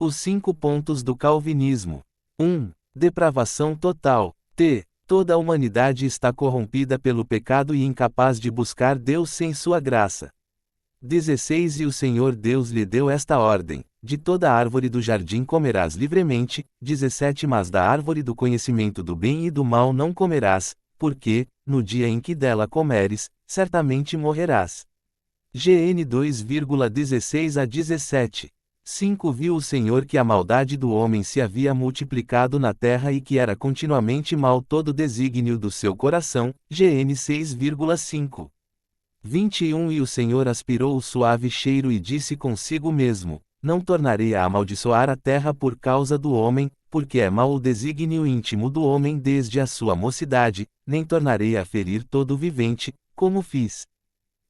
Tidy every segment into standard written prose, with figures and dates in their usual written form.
Os 5 pontos do calvinismo. 1. Depravação total. Toda a humanidade está corrompida pelo pecado e incapaz de buscar Deus sem sua graça. 16 E o Senhor Deus lhe deu esta ordem: de toda árvore do jardim comerás livremente. 17 Mas da árvore do conhecimento do bem e do mal não comerás, porque, no dia em que dela comeres, certamente morrerás. GN 2,16 a 17. 5 Viu o Senhor que a maldade do homem se havia multiplicado na terra e que era continuamente mal todo o desígnio do seu coração. GN 6,5. 21 E o Senhor aspirou o suave cheiro e disse consigo mesmo: não tornarei a amaldiçoar a terra por causa do homem, porque é mau o desígnio íntimo do homem desde a sua mocidade, nem tornarei a ferir todo o vivente, como fiz.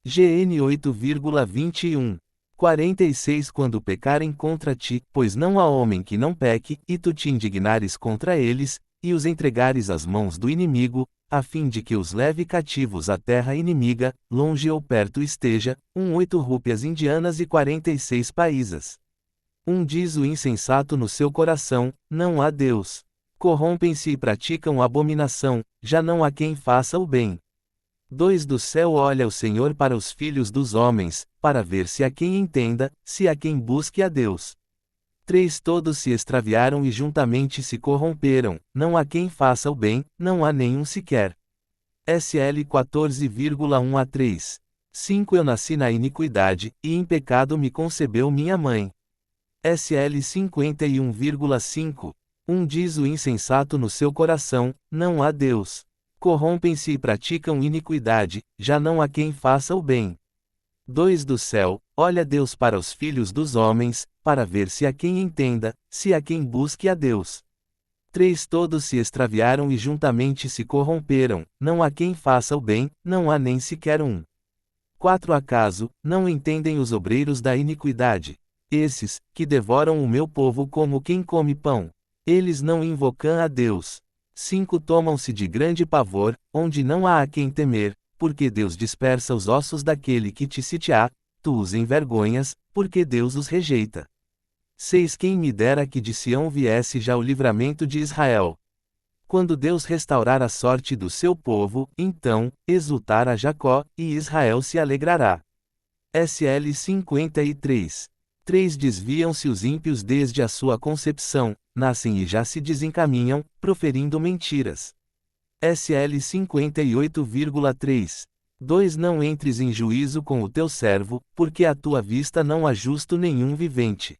GN 8,21. 46 Quando pecarem contra ti, pois não há homem que não peque, e tu te indignares contra eles, e os entregares às mãos do inimigo, a fim de que os leve cativos à terra inimiga, longe ou perto esteja, 8 rúpias indianas e 46 paísas. Diz o insensato no seu coração: não há Deus. Corrompem-se e praticam abominação, já não há quem faça o bem. 2 Do céu olha o Senhor para os filhos dos homens, para ver se há quem entenda, se há quem busque a Deus. 3 Todos se extraviaram e juntamente se corromperam, não há quem faça o bem, não há nenhum sequer. SL 14,1 a 3. 5 Eu nasci na iniquidade, e em pecado me concebeu minha mãe. SL 51,5. Diz o insensato no seu coração: não há Deus. Corrompem-se e praticam iniquidade, já não há quem faça o bem. 2 Do céu, olha Deus para os filhos dos homens, para ver se há quem entenda, se há quem busque a Deus. 3 Todos se extraviaram e juntamente se corromperam, não há quem faça o bem, não há nem sequer um. 4 Acaso, não entendem os obreiros da iniquidade? Esses, que devoram o meu povo como quem come pão. Eles não invocam a Deus. 5 Tomam-se de grande pavor, onde não há a quem temer, porque Deus dispersa os ossos daquele que te sitiar, tu os envergonhas, porque Deus os rejeita. 6 Quem me dera que de Sião viesse já o livramento de Israel. Quando Deus restaurar a sorte do seu povo, então, exultará Jacó, e Israel se alegrará. SL 53. 3 Desviam-se os ímpios desde a sua concepção, nascem e já se desencaminham, proferindo mentiras. SL 58,3. 2 Não entres em juízo com o teu servo, porque à tua vista não há justo nenhum vivente.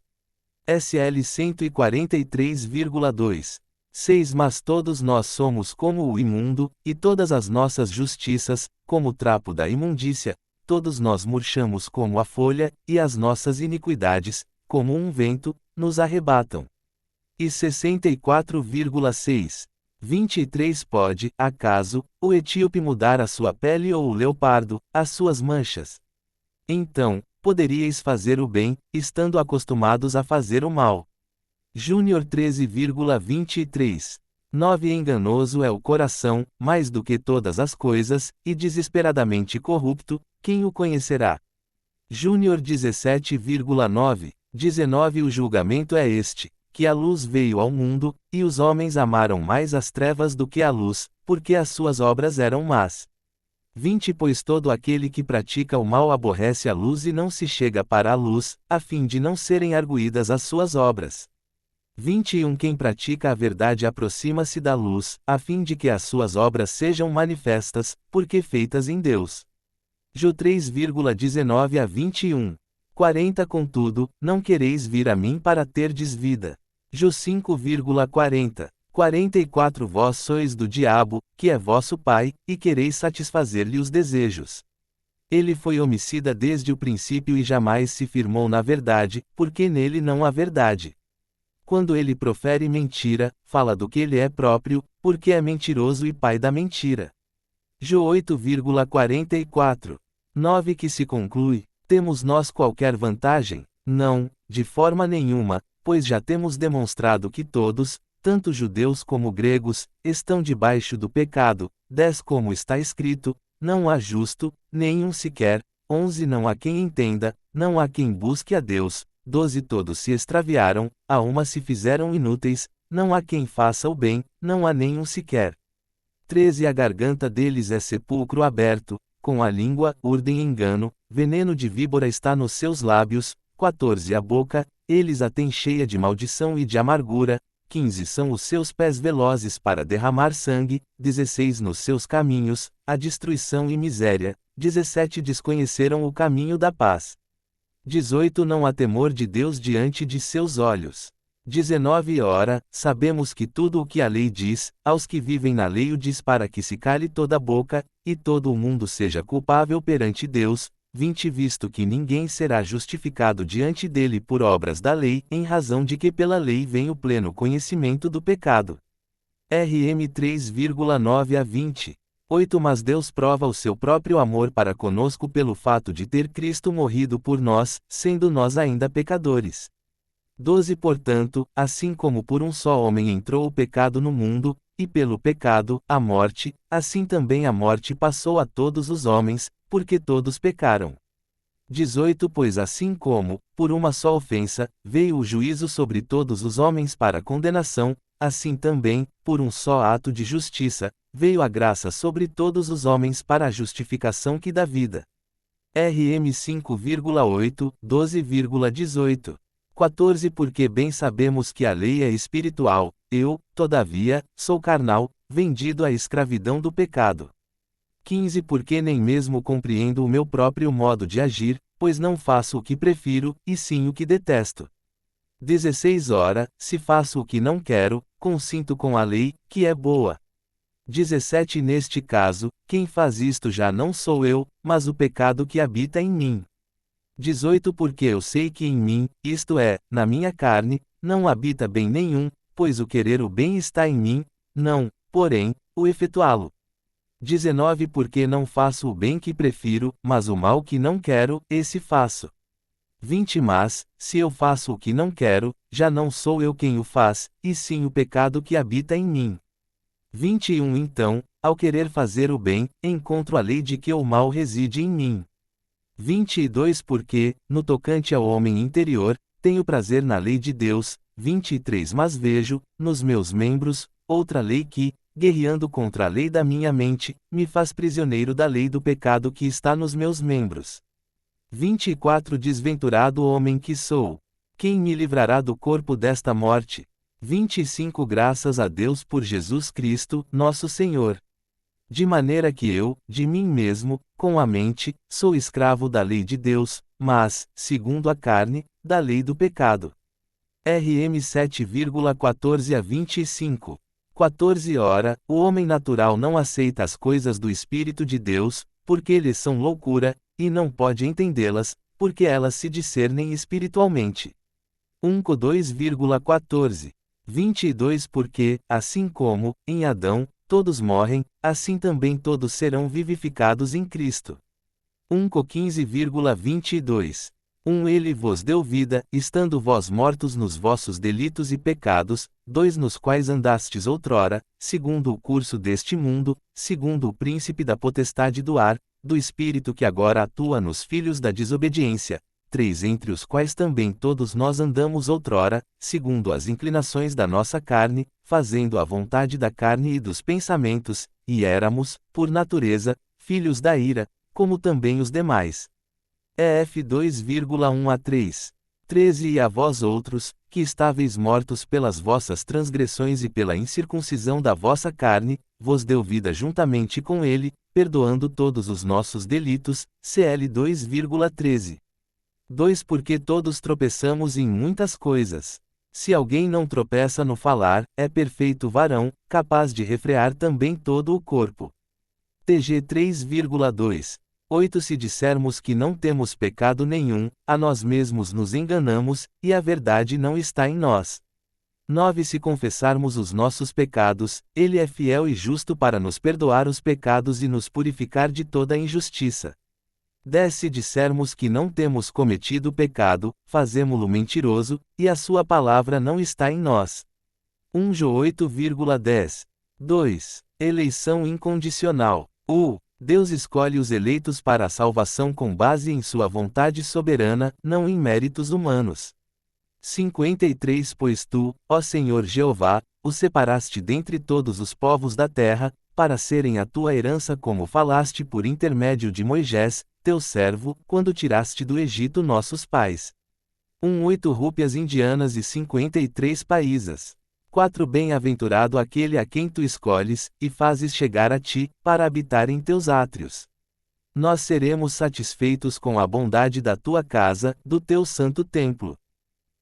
SL 143,2. 6 Mas todos nós somos como o imundo, e todas as nossas justiças, como o trapo da imundícia, todos nós murchamos como a folha, e as nossas iniquidades, como um vento, nos arrebatam. E 64,6. 23 Pode, acaso, o etíope mudar a sua pele ou o leopardo, as suas manchas? Então, poderíeis fazer o bem, estando acostumados a fazer o mal. Júnior 13,23. 9 Enganoso é o coração, mais do que todas as coisas, e desesperadamente corrupto, quem o conhecerá? Júnior 17,9. 19 O julgamento é este: que a luz veio ao mundo, e os homens amaram mais as trevas do que a luz, porque as suas obras eram más. 20 Pois todo aquele que pratica o mal aborrece a luz e não se chega para a luz, a fim de não serem arguídas as suas obras. 21 Quem pratica a verdade aproxima-se da luz, a fim de que as suas obras sejam manifestas, porque feitas em Deus. Jó 3,19 a 21. 40 Contudo, não quereis vir a mim para terdes vida. Jó 5,40. 44 Vós sois do diabo, que é vosso pai, e quereis satisfazer-lhe os desejos. Ele foi homicida desde o princípio e jamais se firmou na verdade, porque nele não há verdade. Quando ele profere mentira, fala do que ele é próprio, porque é mentiroso e pai da mentira. Jó 8,44. 9 Que se conclui: temos nós qualquer vantagem? Não, de forma nenhuma, pois já temos demonstrado que todos, tanto judeus como gregos, estão debaixo do pecado. 10 Como está escrito: não há justo, nenhum sequer. 11 Não há quem entenda, não há quem busque a Deus. 12 Todos se extraviaram, a uma se fizeram inúteis, não há quem faça o bem, não há nenhum sequer. 13 A garganta deles é sepulcro aberto, com a língua, urdem engano, veneno de víbora está nos seus lábios. 14 A boca, eles a têm cheia de maldição e de amargura. 15 São os seus pés velozes para derramar sangue. 16 Nos seus caminhos, a destruição e miséria. 17 Desconheceram o caminho da paz. 18 Não há temor de Deus diante de seus olhos. 19 Ora, sabemos que tudo o que a lei diz, aos que vivem na lei o diz para que se cale toda a boca, e todo o mundo seja culpável perante Deus. 20 Visto que ninguém será justificado diante dele por obras da lei, em razão de que pela lei vem o pleno conhecimento do pecado. RM 3,9 a 20. 8 Mas Deus prova o seu próprio amor para conosco pelo fato de ter Cristo morrido por nós, sendo nós ainda pecadores. 12 Portanto, assim como por um só homem entrou o pecado no mundo, e pelo pecado, a morte, assim também a morte passou a todos os homens, porque todos pecaram. 18 Pois assim como, por uma só ofensa, veio o juízo sobre todos os homens para condenação, assim também, por um só ato de justiça, veio a graça sobre todos os homens para a justificação que dá vida. RM 5,8, 12,18. 14 Porque bem sabemos que a lei é espiritual, eu, todavia, sou carnal, vendido à escravidão do pecado. 15 Porque nem mesmo compreendo o meu próprio modo de agir, pois não faço o que prefiro, e sim o que detesto. 16 Ora, se faço o que não quero, consinto com a lei, que é boa. 17 Neste caso, quem faz isto já não sou eu, mas o pecado que habita em mim. 18 Porque eu sei que em mim, isto é, na minha carne, não habita bem nenhum, pois o querer o bem está em mim, não, porém, o efetuá-lo. 19 Porque não faço o bem que prefiro, mas o mal que não quero, esse faço. 20 Mas, se eu faço o que não quero, já não sou eu quem o faz, e sim o pecado que habita em mim. 21 Então, ao querer fazer o bem, encontro a lei de que o mal reside em mim. 22 Porque, no tocante ao homem interior, tenho prazer na lei de Deus. 23 Mas vejo, nos meus membros, outra lei que, guerreando contra a lei da minha mente, me faz prisioneiro da lei do pecado que está nos meus membros. 24 Desventurado homem que sou! Quem me livrará do corpo desta morte? 25 Graças a Deus por Jesus Cristo, nosso Senhor. De maneira que eu, de mim mesmo, com a mente, sou escravo da lei de Deus, mas, segundo a carne, da lei do pecado. RM 7,14 a 25. 14 Ora, o homem natural não aceita as coisas do Espírito de Deus, porque lhes são loucura, e não pode entendê-las, porque elas se discernem espiritualmente. 1 Co 2,14. 22 Porque, assim como, em Adão, todos morrem, assim também todos serão vivificados em Cristo. 1 Co 15,22. Ele vos deu vida, estando vós mortos nos vossos delitos e pecados, 2 Nos quais andastes outrora, segundo o curso deste mundo, segundo o príncipe da potestade do ar, do espírito que agora atua nos filhos da desobediência, 3 Entre os quais também todos nós andamos outrora, segundo as inclinações da nossa carne, fazendo a vontade da carne e dos pensamentos, e éramos, por natureza, filhos da ira, como também os demais. EF 2,1 a 3. 13 E a vós outros, que estáveis mortos pelas vossas transgressões e pela incircuncisão da vossa carne, vos deu vida juntamente com ele, perdoando todos os nossos delitos, CL 2,13. 2 Porque todos tropeçamos em muitas coisas. Se alguém não tropeça no falar, é perfeito varão, capaz de refrear também todo o corpo. TG 3,2. 8 Se dissermos que não temos pecado nenhum, a nós mesmos nos enganamos, e a verdade não está em nós. 9 Se confessarmos os nossos pecados, ele é fiel e justo para nos perdoar os pecados e nos purificar de toda a injustiça. 10 Se dissermos que não temos cometido pecado, fazemo-lo mentiroso, e a sua palavra não está em nós. 1 Jo 8,10. 2. Eleição incondicional. Deus escolhe os eleitos para a salvação com base em sua vontade soberana, não em méritos humanos. 53 Pois tu, ó Senhor Jeová, os separaste dentre todos os povos da terra, para serem a tua herança como falaste por intermédio de Moisés, teu servo, quando tiraste do Egito nossos pais. 8 rúpias indianas e 53 paísas. 4 Bem-aventurado aquele a quem tu escolhes, e fazes chegar a ti, para habitar em teus átrios. Nós seremos satisfeitos com a bondade da tua casa, do teu santo templo.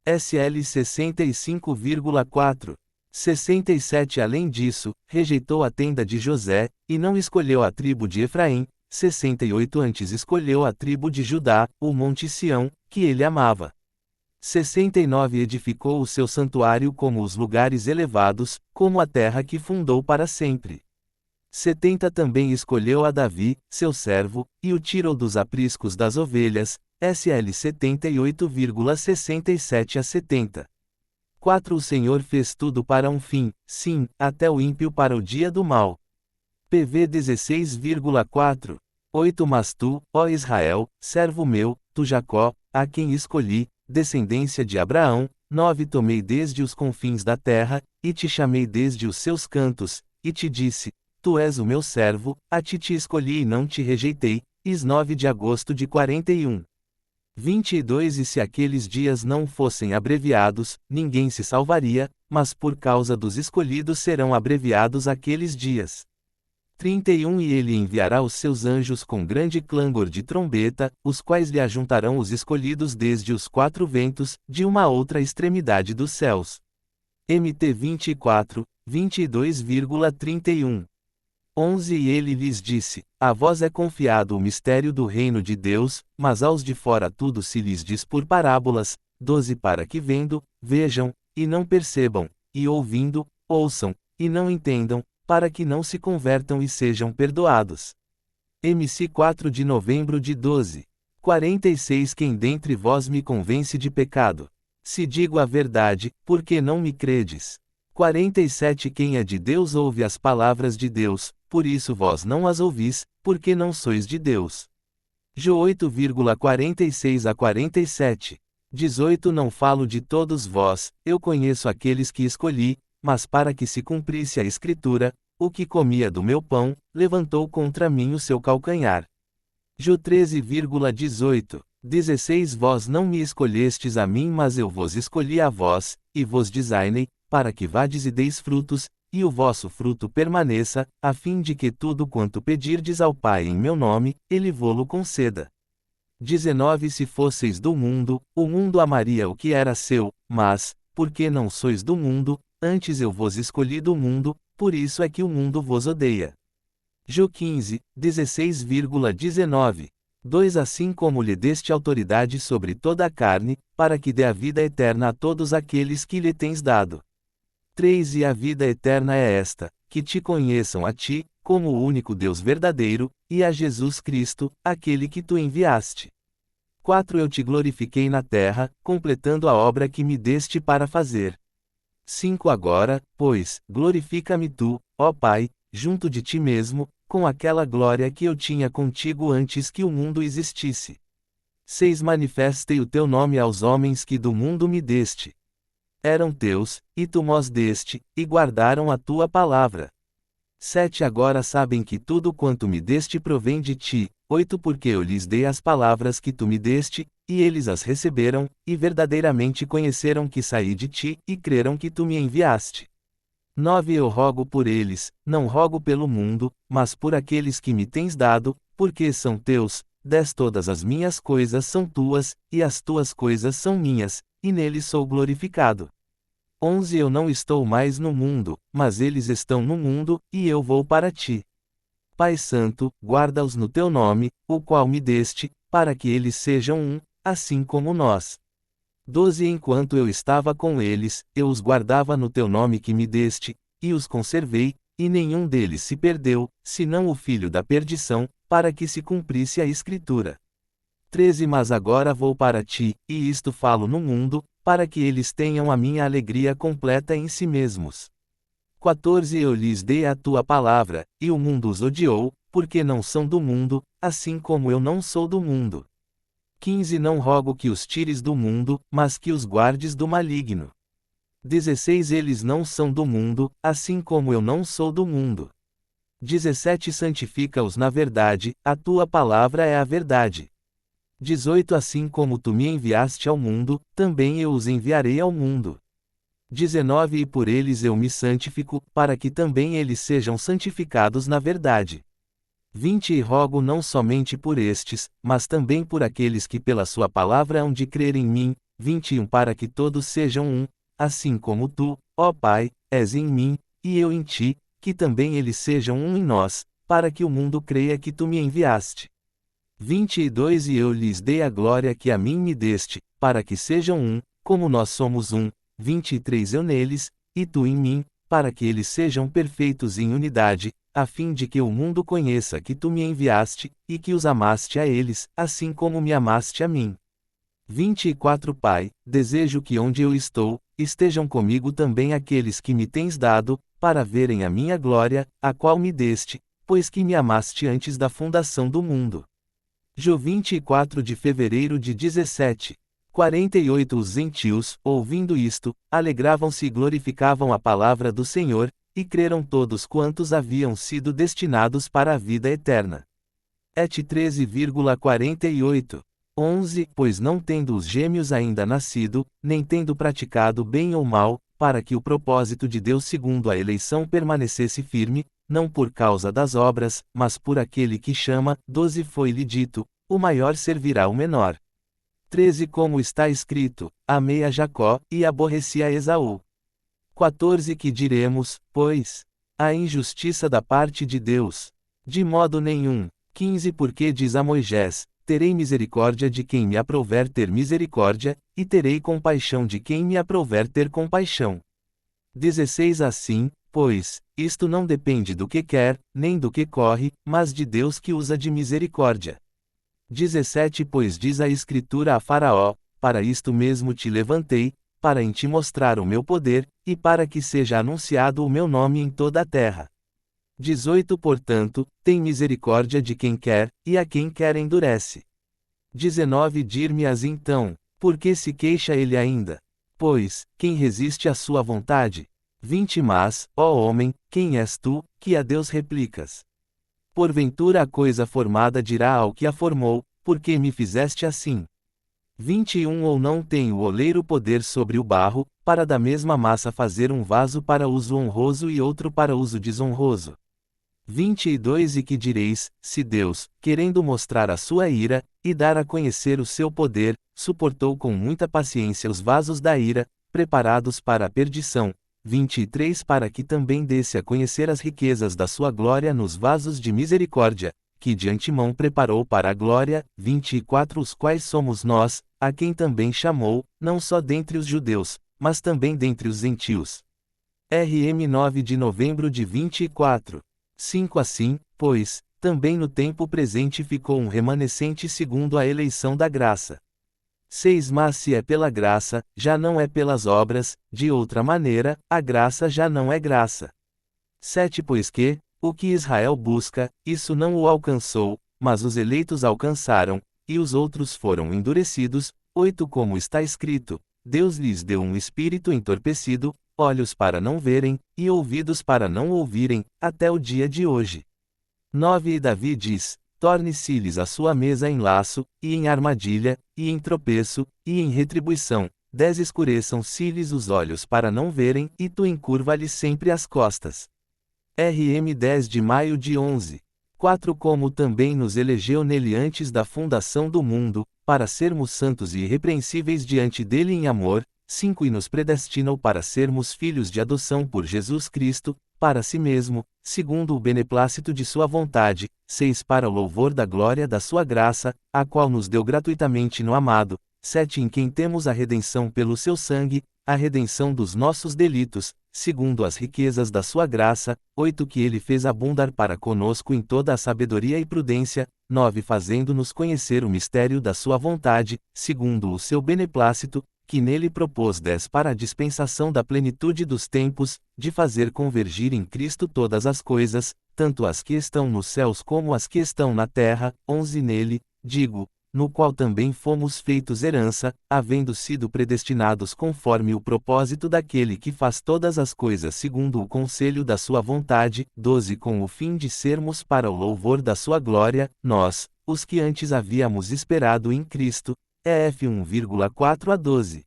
SL 65,4. 67 Além disso, rejeitou a tenda de José, e não escolheu a tribo de Efraim. 68 Antes escolheu a tribo de Judá, o monte Sião, que ele amava. 69 Edificou o seu santuário como os lugares elevados, como a terra que fundou para sempre. 70 Também escolheu a Davi, seu servo, e o tirou dos apriscos das ovelhas. SL 78,67 a 70. 4 O Senhor fez tudo para um fim, sim, até o ímpio para o dia do mal. PV 16,4. 8 Mas tu, ó Israel, servo meu, tu Jacó, a quem escolhi, descendência de Abraão. 9 Tomei desde os confins da terra, e te chamei desde os seus cantos, e te disse: Tu és o meu servo, a ti te escolhi e não te rejeitei. 9 de agosto de 41. 22 E se aqueles dias não fossem abreviados, ninguém se salvaria, mas por causa dos escolhidos serão abreviados aqueles dias. 31 E ele enviará os seus anjos com grande clangor de trombeta, os quais lhe ajuntarão os escolhidos desde os 4 ventos, de uma outra extremidade dos céus. MT 24, 22,31. 11 E ele lhes disse: A vós é confiado o mistério do reino de Deus, mas aos de fora tudo se lhes diz por parábolas. 12 Para que vendo, vejam, e não percebam, e ouvindo, ouçam, e não entendam, para que não se convertam e sejam perdoados. MC 4 de novembro de 12. 46 Quem dentre vós me convence de pecado? Se digo a verdade, por que não me credes? 47 Quem é de Deus ouve as palavras de Deus, por isso vós não as ouvis, porque não sois de Deus. Jó 8,46 a 47. 18 Não falo de todos vós, eu conheço aqueles que escolhi, mas para que se cumprisse a Escritura, o que comia do meu pão, levantou contra mim o seu calcanhar. Jó 13,18. 16 Vós não me escolhestes a mim, mas eu vos escolhi a vós, e vos designei, para que vades e deis frutos, e o vosso fruto permaneça, a fim de que tudo quanto pedirdes ao Pai em meu nome, ele vô-lo conceda. 19 Se fosseis do mundo, o mundo amaria o que era seu, mas, porque não sois do mundo, antes eu vos escolhi do mundo, por isso é que o mundo vos odeia. Jó 15, 16,19. 2 Assim como lhe deste autoridade sobre toda a carne, para que dê a vida eterna a todos aqueles que lhe tens dado. 3 E a vida eterna é esta, que te conheçam a ti, como o único Deus verdadeiro, e a Jesus Cristo, aquele que tu enviaste. 4 Eu te glorifiquei na terra, completando a obra que me deste para fazer. 5 Agora, pois, glorifica-me tu, ó Pai, junto de ti mesmo, com aquela glória que eu tinha contigo antes que o mundo existisse. 6 Manifestei o teu nome aos homens que do mundo me deste. Eram teus, e tu mos deste, e guardaram a tua palavra. 7 Agora sabem que tudo quanto me deste provém de ti. 8 Porque eu lhes dei as palavras que tu me deste, e eles as receberam, e verdadeiramente conheceram que saí de ti, e creram que tu me enviaste. 9 Eu rogo por eles, não rogo pelo mundo, mas por aqueles que me tens dado, porque são teus. 10 Todas as minhas coisas são tuas, e as tuas coisas são minhas, e neles sou glorificado. 11 Eu não estou mais no mundo, mas eles estão no mundo, e eu vou para ti. Pai Santo, guarda-os no teu nome, o qual me deste, para que eles sejam um, assim como nós. 12 Enquanto eu estava com eles, eu os guardava no teu nome que me deste, e os conservei, e nenhum deles se perdeu, senão o filho da perdição, para que se cumprisse a Escritura. 13 Mas agora vou para ti, e isto falo no mundo, para que eles tenham a minha alegria completa em si mesmos. 14 Eu lhes dei a tua palavra, e o mundo os odiou, porque não são do mundo, assim como eu não sou do mundo. 15 Não rogo que os tires do mundo, mas que os guardes do maligno. 16 Eles não são do mundo, assim como eu não sou do mundo. 17 Santifica-os na verdade, a tua palavra é a verdade. 18 Assim como tu me enviaste ao mundo, também eu os enviarei ao mundo. 19 E por eles eu me santifico, para que também eles sejam santificados na verdade. 20 E rogo não somente por estes, mas também por aqueles que pela sua palavra hão de crer em mim. 21 Para que todos sejam um, assim como tu, ó Pai, és em mim, e eu em ti, que também eles sejam um em nós, para que o mundo creia que tu me enviaste. 22 E eu lhes dei a glória que a mim me deste, para que sejam um, como nós somos um. 23 Eu neles, e tu em mim, para que eles sejam perfeitos em unidade, a fim de que o mundo conheça que tu me enviaste, e que os amaste a eles, assim como me amaste a mim. 24 Pai, desejo que onde eu estou, estejam comigo também aqueles que me tens dado, para verem a minha glória, a qual me deste, pois que me amaste antes da fundação do mundo. Jó 24 de fevereiro de 1748 Os gentios, ouvindo isto, alegravam-se e glorificavam a palavra do Senhor, e creram todos quantos haviam sido destinados para a vida eterna. Et 13,48 11 Pois não tendo os gêmeos ainda nascido, nem tendo praticado bem ou mal, para que o propósito de Deus segundo a eleição permanecesse firme, não por causa das obras, mas por aquele que chama. 12 Foi-lhe dito, o maior servirá o menor. 13 Como está escrito, amei a Jacó, e aborreci a Esaú. 14 Que diremos, pois? A injustiça da parte de Deus. De modo nenhum. 15 Porque diz a Moisés, terei misericórdia de quem me aprouver ter misericórdia, e terei compaixão de quem me aprouver ter compaixão. 16 Assim, pois, isto não depende do que quer, nem do que corre, mas de Deus que usa de misericórdia. 17 Pois diz a Escritura a Faraó, para isto mesmo te levantei, para em te mostrar o meu poder, e para que seja anunciado o meu nome em toda a terra. 18 Portanto, tem misericórdia de quem quer, e a quem quer endurece. 19 Dir-me-as então, por que se queixa ele ainda? Pois, quem resiste à sua vontade? 20 Mas, ó homem, quem és tu, que a Deus replicas? Porventura a coisa formada dirá ao que a formou, por que me fizeste assim? 21 Ou não tem o oleiro poder sobre o barro, para da mesma massa fazer um vaso para uso honroso e outro para uso desonroso? 22 E que direis, se Deus, querendo mostrar a sua ira, e dar a conhecer o seu poder, suportou com muita paciência os vasos da ira, preparados para a perdição. 23 Para que também desse a conhecer as riquezas da sua glória nos vasos de misericórdia, que de antemão preparou para a glória. 24 Os quais somos nós, a quem também chamou, não só dentre os judeus, mas também dentre os gentios. RM 9 de novembro de 24. 5 Assim, pois, também no tempo presente ficou um remanescente segundo a eleição da graça. 6 Mas se é pela graça, já não é pelas obras, de outra maneira, a graça já não é graça. 7 Pois que, o que Israel busca, isso não o alcançou, mas os eleitos alcançaram, e os outros foram endurecidos. 8 Como está escrito, Deus lhes deu um espírito entorpecido, olhos para não verem, e ouvidos para não ouvirem, até o dia de hoje. 9 E Davi diz, torne-se-lhes a sua mesa em laço, e em armadilha, e em tropeço, e em retribuição. 10 Escureçam-se-lhes os olhos para não verem, e tu encurva-lhes sempre as costas. RM 10 de maio de 11. 4 Como também nos elegeu nele antes da fundação do mundo, para sermos santos e irrepreensíveis diante dele em amor. 5 E nos predestinou para sermos filhos de adoção por Jesus Cristo, para si mesmo, segundo o beneplácito de sua vontade. 6 Para o louvor da glória da sua graça, a qual nos deu gratuitamente no amado. 7 Em quem temos a redenção pelo seu sangue, a redenção dos nossos delitos, segundo as riquezas da sua graça. 8 Que ele fez abundar para conosco em toda a sabedoria e prudência. 9 Fazendo-nos conhecer o mistério da sua vontade, segundo o seu beneplácito, que nele propôs 10 para a dispensação da plenitude dos tempos, de fazer convergir em Cristo todas as coisas, tanto as que estão nos céus como as que estão na terra. 11 Nele, digo, no qual também fomos feitos herança, havendo sido predestinados conforme o propósito daquele que faz todas as coisas segundo o conselho da sua vontade, 12 com o fim de sermos para o louvor da sua glória, nós, os que antes havíamos esperado em Cristo, EF 1,4 a 12.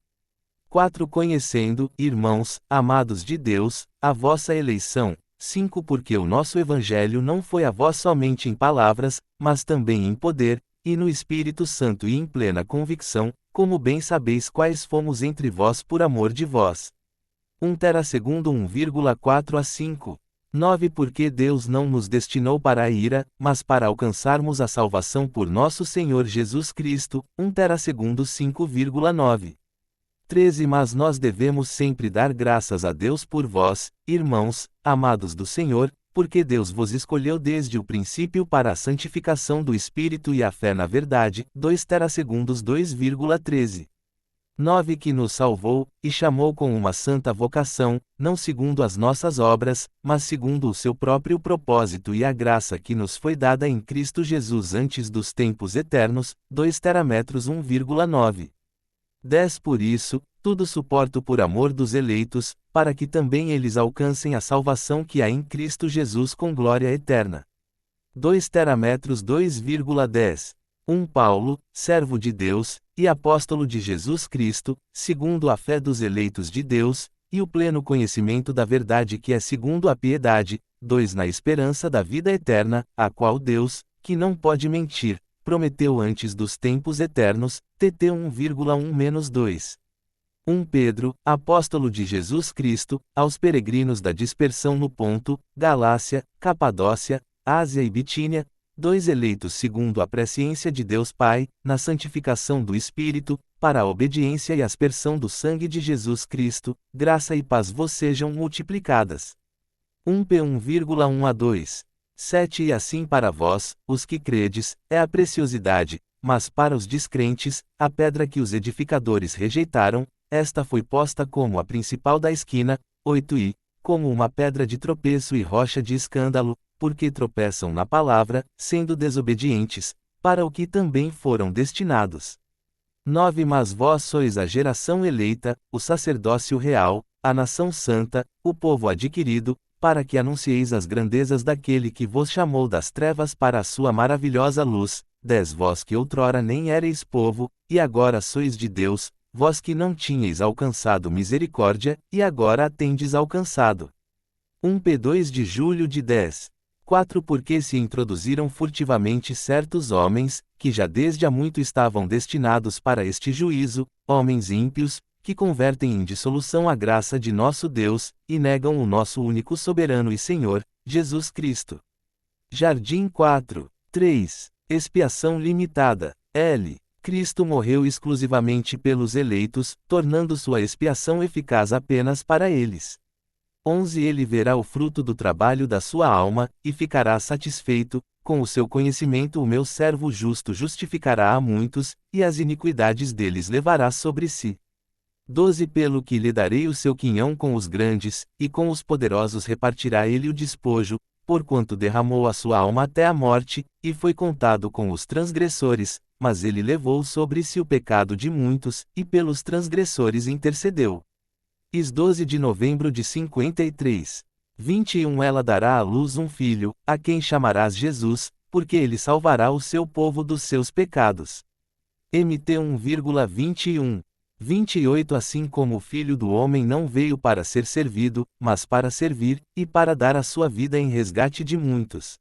4 Conhecendo, irmãos, amados de Deus, a vossa eleição. 5 Porque o nosso Evangelho não foi a vós somente em palavras, mas também em poder, e no Espírito Santo e em plena convicção, como bem sabeis quais fomos entre vós por amor de vós. 1 Tera segundo 1,4 a 5. 9 Porque Deus não nos destinou para a ira, mas para alcançarmos a salvação por nosso Senhor Jesus Cristo. 1 Tera segundo 5,9. 13 Mas nós devemos sempre dar graças a Deus por vós, irmãos, amados do Senhor, porque Deus vos escolheu desde o princípio para a santificação do Espírito e a fé na verdade. 2 Tera segundos 2,13. 9 Que nos salvou, e chamou com uma santa vocação, não segundo as nossas obras, mas segundo o seu próprio propósito e a graça que nos foi dada em Cristo Jesus antes dos tempos eternos. 2 Terametros 1,9. 10 Por isso, tudo suporto por amor dos eleitos, para que também eles alcancem a salvação que há em Cristo Jesus com glória eterna. 2 Terametros 2,10. 1 Paulo, servo de Deus, e apóstolo de Jesus Cristo, segundo a fé dos eleitos de Deus, e o pleno conhecimento da verdade que é segundo a piedade. 2 Na esperança da vida eterna, a qual Deus, que não pode mentir, prometeu antes dos tempos eternos. TT 1,1-2. 1 Pedro, apóstolo de Jesus Cristo, aos peregrinos da dispersão no Ponto, Galácia, Capadócia, Ásia e Bitínia, 2 eleitos segundo a presciência de Deus Pai, na santificação do Espírito, para a obediência e aspersão do sangue de Jesus Cristo, graça e paz vos sejam multiplicadas. 1 P 1,1-2. 7 E assim para vós, os que credes, é a preciosidade, mas para os descrentes, a pedra que os edificadores rejeitaram, esta foi posta como a principal da esquina. 8 E, como uma pedra de tropeço e rocha de escândalo, porque tropeçam na palavra, sendo desobedientes, para o que também foram destinados. 9 Mas vós sois a geração eleita, o sacerdócio real, a nação santa, o povo adquirido, para que anuncieis as grandezas daquele que vos chamou das trevas para a sua maravilhosa luz. 10 Vós que outrora nem éreis povo, e agora sois de Deus, vós que não tinhais alcançado misericórdia, e agora a tendes alcançado. 1 P 2 de julho de 10. 4 Porque se introduziram furtivamente certos homens, que já desde há muito estavam destinados para este juízo, homens ímpios, que convertem em dissolução a graça de nosso Deus, e negam o nosso único soberano e Senhor, Jesus Cristo. Jardim 4. 3. Expiação limitada. L. Cristo morreu exclusivamente pelos eleitos, tornando sua expiação eficaz apenas para eles. 11 Ele verá o fruto do trabalho da sua alma, e ficará satisfeito. Com o seu conhecimento o meu servo justo justificará a muitos, e as iniquidades deles levará sobre si. 12 Pelo que lhe darei o seu quinhão com os grandes, e com os poderosos repartirá ele o despojo, porquanto derramou a sua alma até a morte, e foi contado com os transgressores, mas ele levou sobre si o pecado de muitos, e pelos transgressores intercedeu. Is 12 de novembro de 53. 21 Ela dará à luz um filho, a quem chamarás Jesus, porque ele salvará o seu povo dos seus pecados. MT 1,21. 28 Assim como o Filho do Homem não veio para ser servido, mas para servir, e para dar a sua vida em resgate de muitos.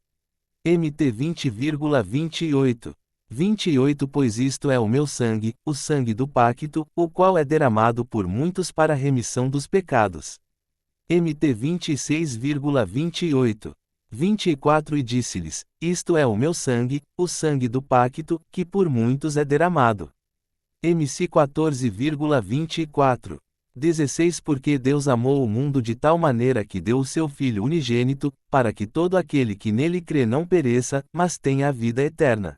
MT 20,28. 28 Pois isto é o meu sangue, o sangue do pacto, o qual é derramado por muitos para a remissão dos pecados. MT 26,28. 24 E disse-lhes, isto é o meu sangue, o sangue do pacto, que por muitos é derramado. MC 14,24. 16 Porque Deus amou o mundo de tal maneira que deu o seu Filho unigênito, para que todo aquele que nele crê não pereça, mas tenha a vida eterna.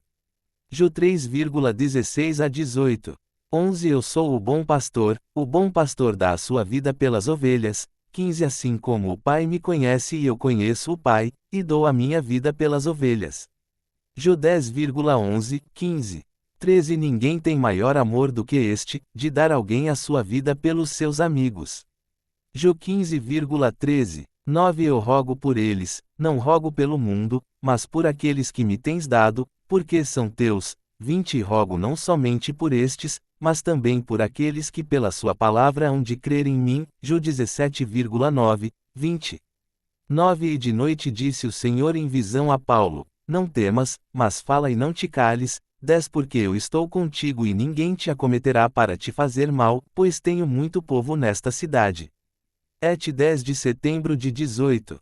Ju 3,16-18. 11 Eu sou o bom pastor dá a sua vida pelas ovelhas. 15 Assim como o Pai me conhece e eu conheço o Pai, e dou a minha vida pelas ovelhas. Ju 10,11-15. 13 Ninguém tem maior amor do que este, de dar alguém a sua vida pelos seus amigos. Jó 15,13. 9 Eu rogo por eles, não rogo pelo mundo, mas por aqueles que me tens dado, porque são teus. 20 Rogo não somente por estes, mas também por aqueles que pela sua palavra hão de crer em mim. Jó 17,9, 20. 9 E de noite disse o Senhor em visão a Paulo: Não temas, mas fala e não te cales. 10 Porque eu estou contigo e ninguém te acometerá para te fazer mal, pois tenho muito povo nesta cidade. Et 10 de setembro de 18.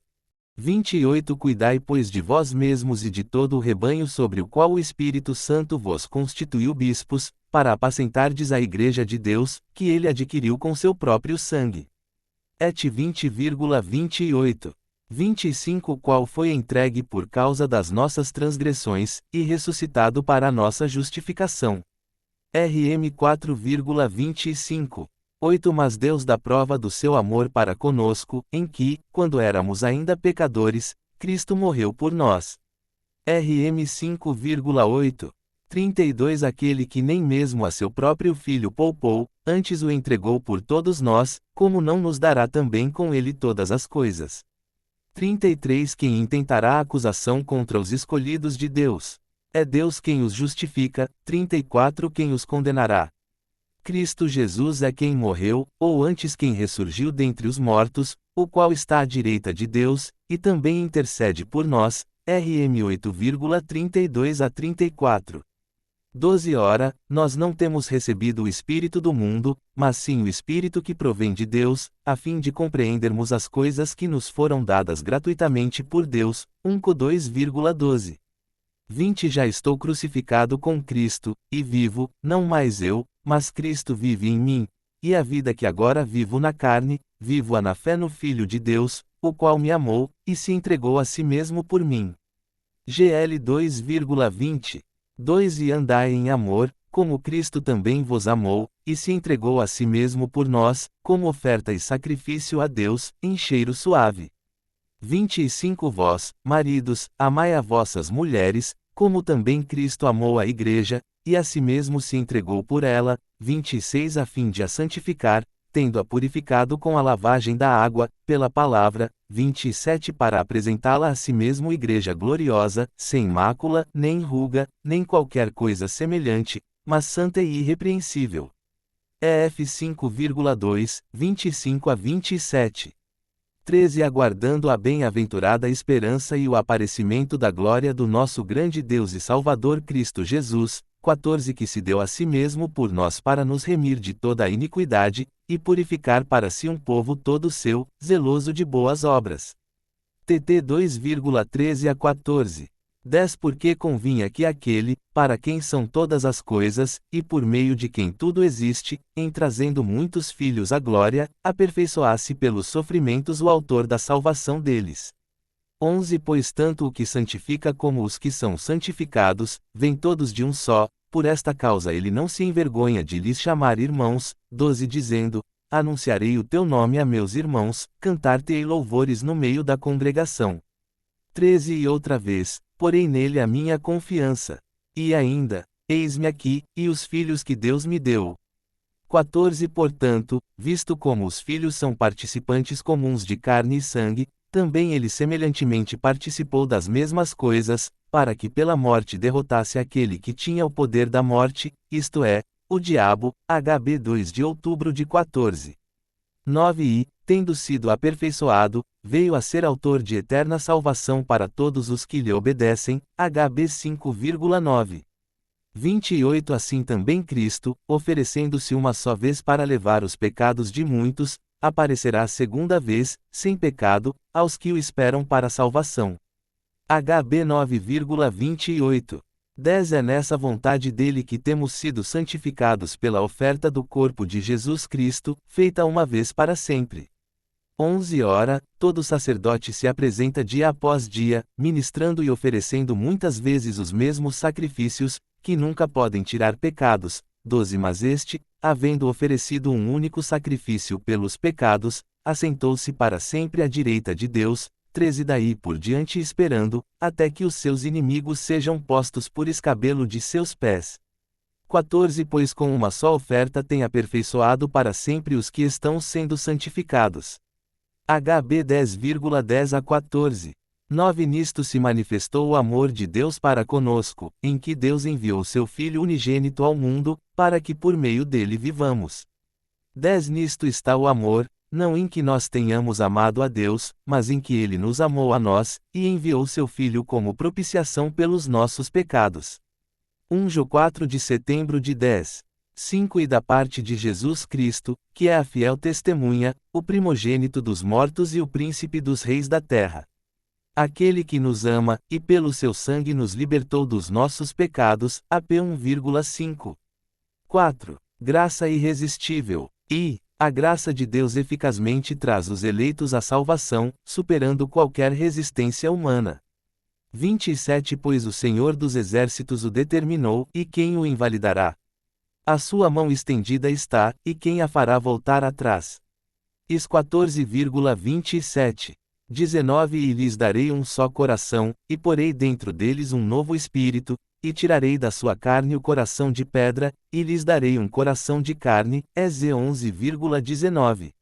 28 Cuidai pois de vós mesmos e de todo o rebanho sobre o qual o Espírito Santo vos constituiu bispos, para apacentardes a igreja de Deus, que ele adquiriu com seu próprio sangue. Et 20,28. 25 Qual foi entregue por causa das nossas transgressões, e ressuscitado para a nossa justificação. RM 4,25. 8 Mas Deus dá prova do seu amor para conosco, em que, quando éramos ainda pecadores, Cristo morreu por nós. RM 5,8. 32 Aquele que nem mesmo a seu próprio Filho poupou, antes o entregou por todos nós, como não nos dará também com ele todas as coisas? 33 Quem intentará acusação contra os escolhidos de Deus? É Deus quem os justifica. 34 Quem os condenará? Cristo Jesus é quem morreu, ou antes quem ressurgiu dentre os mortos, o qual está à direita de Deus, e também intercede por nós. RM 8,32 a 34. 12 Ora, nós não temos recebido o Espírito do mundo, mas sim o Espírito que provém de Deus, a fim de compreendermos as coisas que nos foram dadas gratuitamente por Deus. 1 Co 2,12. 20 Já estou crucificado com Cristo, e vivo, não mais eu, mas Cristo vive em mim, e a vida que agora vivo na carne, vivo-a na fé no Filho de Deus, o qual me amou, e se entregou a si mesmo por mim. GL 2,20. 2 E andai em amor, como Cristo também vos amou, e se entregou a si mesmo por nós, como oferta e sacrifício a Deus, em cheiro suave. 25 Vós, maridos, amai a vossas mulheres, como também Cristo amou a igreja, e a si mesmo se entregou por ela. 26 A fim de a santificar, tendo-a purificado com a lavagem da água, pela palavra. 27 Para apresentá-la a si mesmo igreja gloriosa, sem mácula, nem ruga, nem qualquer coisa semelhante, mas santa e irrepreensível. EF 5,2, 25 a 27. 13 Aguardando a bem-aventurada esperança e o aparecimento da glória do nosso grande Deus e Salvador Cristo Jesus. 14 Que se deu a si mesmo por nós para nos remir de toda a iniquidade, e purificar para si um povo todo seu, zeloso de boas obras. TT 2,13 a 14. 10 Porque convinha que aquele, para quem são todas as coisas, e por meio de quem tudo existe, em trazendo muitos filhos à glória, aperfeiçoasse pelos sofrimentos o autor da salvação deles. 11 Pois tanto o que santifica como os que são santificados, vêm todos de um só, por esta causa ele não se envergonha de lhes chamar irmãos. 12 Dizendo: Anunciarei o teu nome a meus irmãos, cantar-te-ei louvores no meio da congregação. 13 E outra vez, porei nele a minha confiança. E ainda, eis-me aqui, e os filhos que Deus me deu. 14 Portanto, visto como os filhos são participantes comuns de carne e sangue, também ele semelhantemente participou das mesmas coisas, para que pela morte derrotasse aquele que tinha o poder da morte, isto é, o diabo. HB 2 de outubro de 14. 9 E, tendo sido aperfeiçoado, veio a ser autor de eterna salvação para todos os que lhe obedecem. HB 5,9. 28 Assim também Cristo, oferecendo-se uma só vez para levar os pecados de muitos, aparecerá segunda vez, sem pecado, aos que o esperam para a salvação. HB 9,28. 10 É nessa vontade dele que temos sido santificados pela oferta do corpo de Jesus Cristo, feita uma vez para sempre. 11 Ora, todo sacerdote se apresenta dia após dia, ministrando e oferecendo muitas vezes os mesmos sacrifícios, que nunca podem tirar pecados. 12 Mas este, havendo oferecido um único sacrifício pelos pecados, assentou-se para sempre à direita de Deus. 13 Daí por diante esperando, até que os seus inimigos sejam postos por escabelo de seus pés. 14 Pois com uma só oferta tem aperfeiçoado para sempre os que estão sendo santificados. HB 10,10 a 14. 9 Nisto se manifestou o amor de Deus para conosco, em que Deus enviou seu Filho unigênito ao mundo, para que por meio dele vivamos. 10 Nisto está o amor, não em que nós tenhamos amado a Deus, mas em que ele nos amou a nós, e enviou seu Filho como propiciação pelos nossos pecados. 1 João 4 de setembro de 10. 5 E da parte de Jesus Cristo, que é a fiel testemunha, o primogênito dos mortos e o príncipe dos reis da terra. Aquele que nos ama, e pelo seu sangue nos libertou dos nossos pecados, AP 1,5. 4. Graça irresistível. E a graça de Deus eficazmente traz os eleitos à salvação, superando qualquer resistência humana. 27 Pois o Senhor dos Exércitos o determinou, e quem o invalidará? A sua mão estendida está, e quem a fará voltar atrás? Is 14,27. 19 E lhes darei um só coração, e porei dentro deles um novo espírito, e tirarei da sua carne o coração de pedra, e lhes darei um coração de carne, EZ 11,19.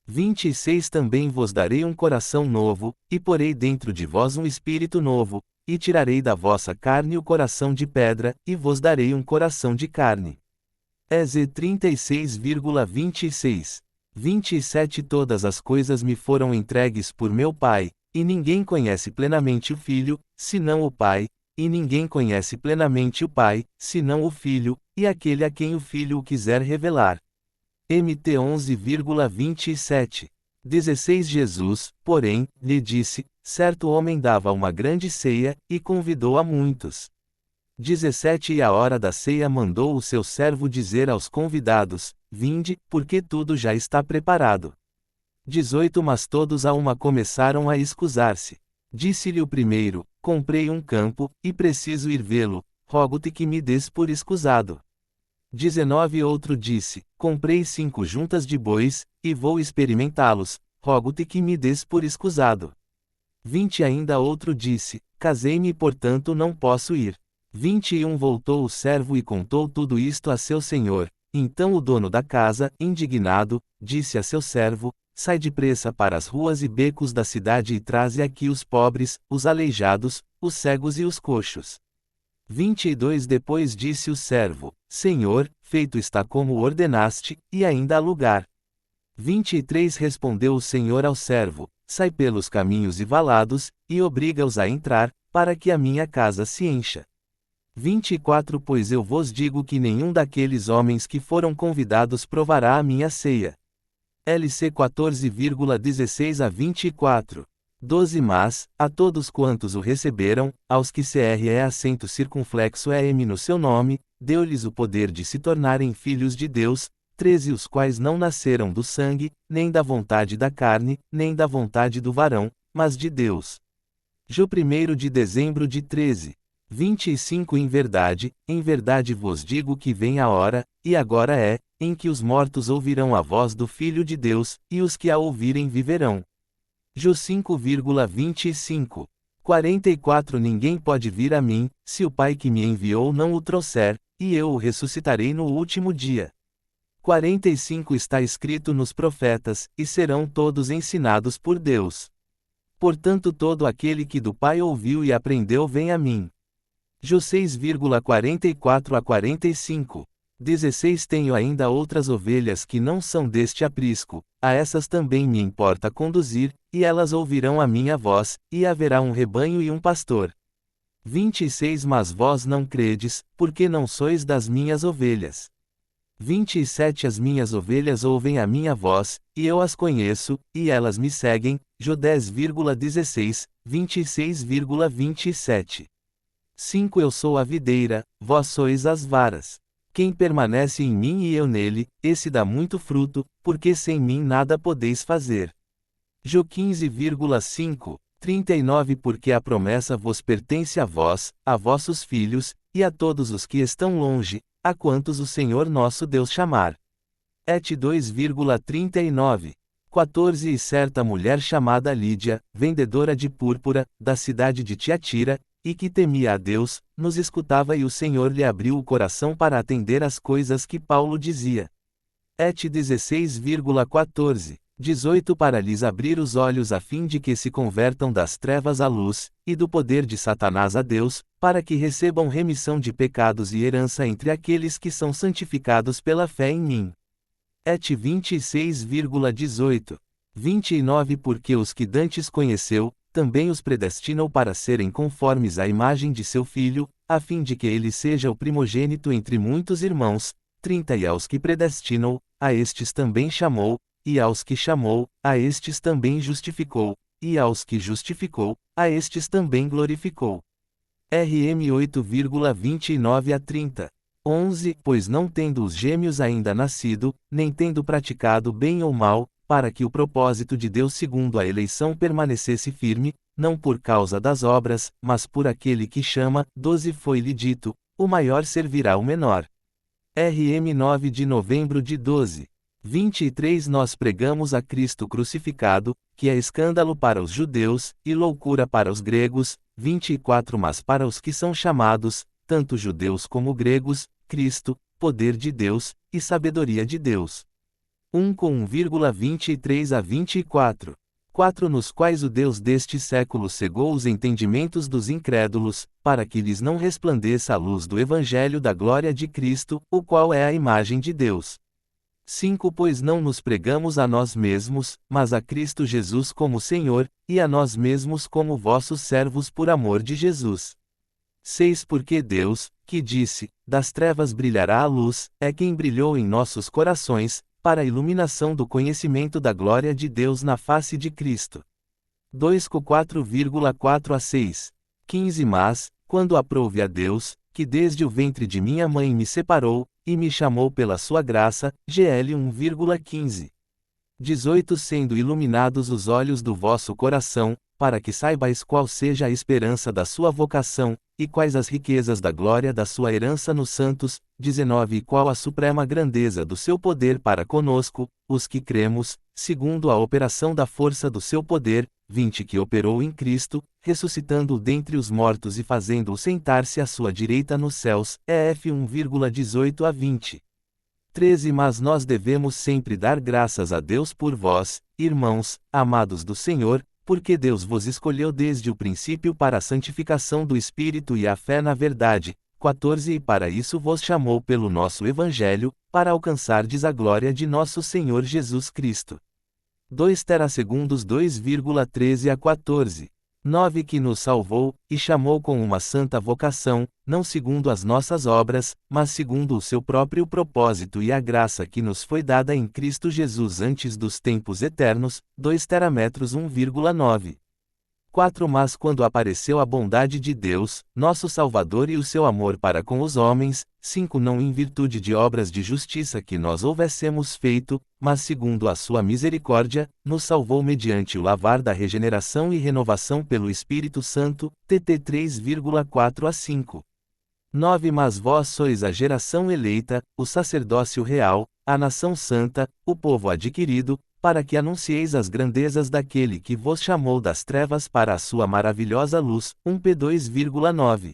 26 Também vos darei um coração novo, e porei dentro de vós um espírito novo, e tirarei da vossa carne o coração de pedra, e vos darei um coração de carne. EZ 36,26. 27 Todas as coisas me foram entregues por meu Pai, e ninguém conhece plenamente o Filho, senão o Pai, e ninguém conhece plenamente o Pai, senão o Filho, e aquele a quem o Filho o quiser revelar. MT 11,27. 16 Jesus, porém, lhe disse, certo homem dava uma grande ceia, e convidou a muitos. 17 E à hora da ceia mandou o seu servo dizer aos convidados, vinde, porque tudo já está preparado. 18 Mas todos a uma começaram a escusar-se. Disse-lhe o primeiro, comprei um campo, e preciso ir vê-lo, rogo-te que me des por escusado. 19 Outro disse, comprei 5 juntas de bois, e vou experimentá-los, rogo-te que me des por escusado. 20 Ainda outro disse, casei-me e portanto não posso ir. 21 Voltou o servo e contou tudo isto a seu senhor. Então o dono da casa, indignado, disse a seu servo, sai depressa para as ruas e becos da cidade e traze aqui os pobres, os aleijados, os cegos e os coxos. 22 Depois disse o servo, Senhor, feito está como ordenaste, e ainda há lugar. 23 Respondeu o Senhor ao servo, sai pelos caminhos e valados, e obriga-os a entrar, para que a minha casa se encha. 24 Pois eu vos digo que nenhum daqueles homens que foram convidados provará a minha ceia. LC 14,16 a 24. 12 Mas, a todos quantos o receberam, aos que CRE acento circunflexo EM no seu nome, deu-lhes o poder de se tornarem filhos de Deus, 13 Os quais não nasceram do sangue, nem da vontade da carne, nem da vontade do varão, mas de Deus. Ju 1º de dezembro de 13. 25 Em verdade vos digo que vem a hora, e agora é, em que os mortos ouvirão a voz do Filho de Deus, e os que a ouvirem viverão. Ju 5,25. 44 Ninguém pode vir a mim, se o Pai que me enviou não o trouxer, e eu o ressuscitarei no último dia. 45 Está escrito nos profetas, e serão todos ensinados por Deus. Portanto todo aquele que do Pai ouviu e aprendeu vem a mim. Ju 6,44 a 45. 16 Tenho ainda outras ovelhas que não são deste aprisco, a essas também me importa conduzir, e elas ouvirão a minha voz, e haverá um rebanho e um pastor. 26 Mas vós não credes, porque não sois das minhas ovelhas. 27 As minhas ovelhas ouvem a minha voz, e eu as conheço, e elas me seguem. Ju 10,16, 26,27. 5 Eu sou a videira, vós sois as varas. Quem permanece em mim e eu nele, esse dá muito fruto, porque sem mim nada podeis fazer. Ju 15,5, 39 Porque a promessa vos pertence a vós, a vossos filhos, e a todos os que estão longe, a quantos o Senhor nosso Deus chamar. Et 2,39. 14 E certa mulher chamada Lídia, vendedora de púrpura, da cidade de Tiatira, e que temia a Deus, nos escutava e o Senhor lhe abriu o coração para atender às coisas que Paulo dizia. Et 16,14, 18 para lhes abrir os olhos a fim de que se convertam das trevas à luz, e do poder de Satanás a Deus, para que recebam remissão de pecados e herança entre aqueles que são santificados pela fé em mim. Et 26,18, 29 Porque os que dantes conheceu, também os predestinou para serem conformes à imagem de seu Filho, a fim de que ele seja o primogênito entre muitos irmãos. 30 E aos que predestinou, a estes também chamou, e aos que chamou, a estes também justificou, e aos que justificou, a estes também glorificou. RM 8,29 a 30. 11 Pois não tendo os gêmeos ainda nascido, nem tendo praticado bem ou mal, para que o propósito de Deus segundo a eleição permanecesse firme, não por causa das obras, mas por aquele que chama. 12 Foi-lhe dito, o maior servirá o menor. RM 9 de novembro de 12. 23 Nós pregamos a Cristo crucificado, que é escândalo para os judeus, e loucura para os gregos. 24 Mas para os que são chamados, tanto judeus como gregos, Cristo, poder de Deus, e sabedoria de Deus. 1 com 1,23 a 24. 4 Nos quais o Deus deste século cegou os entendimentos dos incrédulos, para que lhes não resplandeça a luz do Evangelho da glória de Cristo, o qual é a imagem de Deus. 5 Pois não nos pregamos a nós mesmos, mas a Cristo Jesus como Senhor, e a nós mesmos como vossos servos por amor de Jesus. 6 Porque Deus, que disse, das trevas brilhará a luz, é quem brilhou em nossos corações, para a iluminação do conhecimento da glória de Deus na face de Cristo. 2 Com 4,4 a 6. 15 Mas, quando aprouve a Deus, que desde o ventre de minha mãe me separou, e me chamou pela sua graça, GL 1,15. 18 Sendo iluminados os olhos do vosso coração, para que saibais qual seja a esperança da sua vocação, e quais as riquezas da glória da sua herança nos santos. 19 E qual a suprema grandeza do seu poder para conosco, os que cremos, segundo a operação da força do seu poder. 20 Que operou em Cristo, ressuscitando-o dentre os mortos e fazendo-o sentar-se à sua direita nos céus. EF 1,18 a 20. 13 Mas nós devemos sempre dar graças a Deus por vós, irmãos, amados do Senhor, porque Deus vos escolheu desde o princípio para a santificação do Espírito e a fé na verdade. 14 E para isso vos chamou pelo nosso Evangelho, para alcançardes a glória de nosso Senhor Jesus Cristo. 2 Terasegundos 2,13 a 14. 9 Que nos salvou, e chamou com uma santa vocação, não segundo as nossas obras, mas segundo o seu próprio propósito e a graça que nos foi dada em Cristo Jesus antes dos tempos eternos. 2 Terametros 1,9. 4 Mas quando apareceu a bondade de Deus, nosso Salvador e o seu amor para com os homens. 5 Não em virtude de obras de justiça que nós houvessemos feito, mas segundo a sua misericórdia, nos salvou mediante o lavar da regeneração e renovação pelo Espírito Santo. TT 3,4 a 5. 9 Mas vós sois a geração eleita, o sacerdócio real, a nação santa, o povo adquirido, para que anuncieis as grandezas daquele que vos chamou das trevas para a sua maravilhosa luz. 1 P2,9.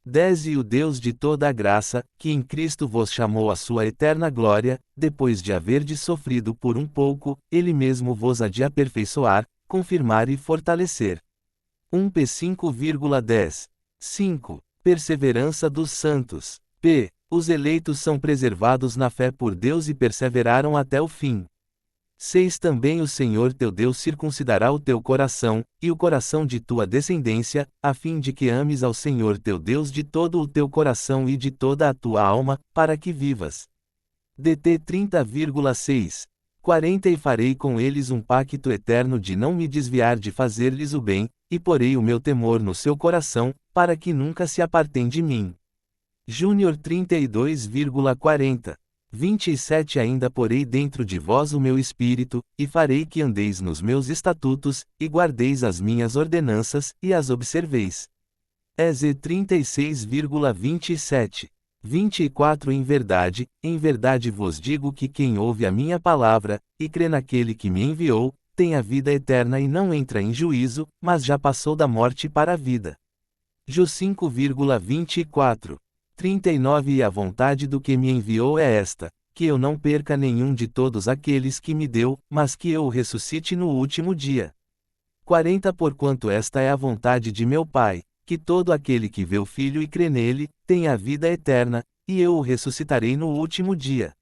10 E o Deus de toda a graça, que em Cristo vos chamou à sua eterna glória, depois de haverdes sofrido por um pouco, ele mesmo vos há de aperfeiçoar, confirmar e fortalecer. 1 P5,10. 5. Perseverança dos santos. P. Os eleitos são preservados na fé por Deus e perseveraram até o fim. 6 Também o Senhor teu Deus circuncidará o teu coração, e o coração de tua descendência, a fim de que ames ao Senhor teu Deus de todo o teu coração e de toda a tua alma, para que vivas. DT 30,6. 40 E farei com eles um pacto eterno de não me desviar de fazer-lhes o bem, e porei o meu temor no seu coração, para que nunca se apartem de mim. Júnior 32,40. 27 Ainda porei dentro de vós o meu espírito, e farei que andeis nos meus estatutos, e guardeis as minhas ordenanças, e as observeis. EZ 36,27. 24 Em verdade vos digo que quem ouve a minha palavra, e crê naquele que me enviou, tem a vida eterna e não entra em juízo, mas já passou da morte para a vida. Jô 5,24. 39 E a vontade do que me enviou é esta, que eu não perca nenhum de todos aqueles que me deu, mas que eu o ressuscite no último dia. 40 Porquanto esta é a vontade de meu Pai, que todo aquele que vê o Filho e crê nele, tenha a vida eterna, e eu o ressuscitarei no último dia.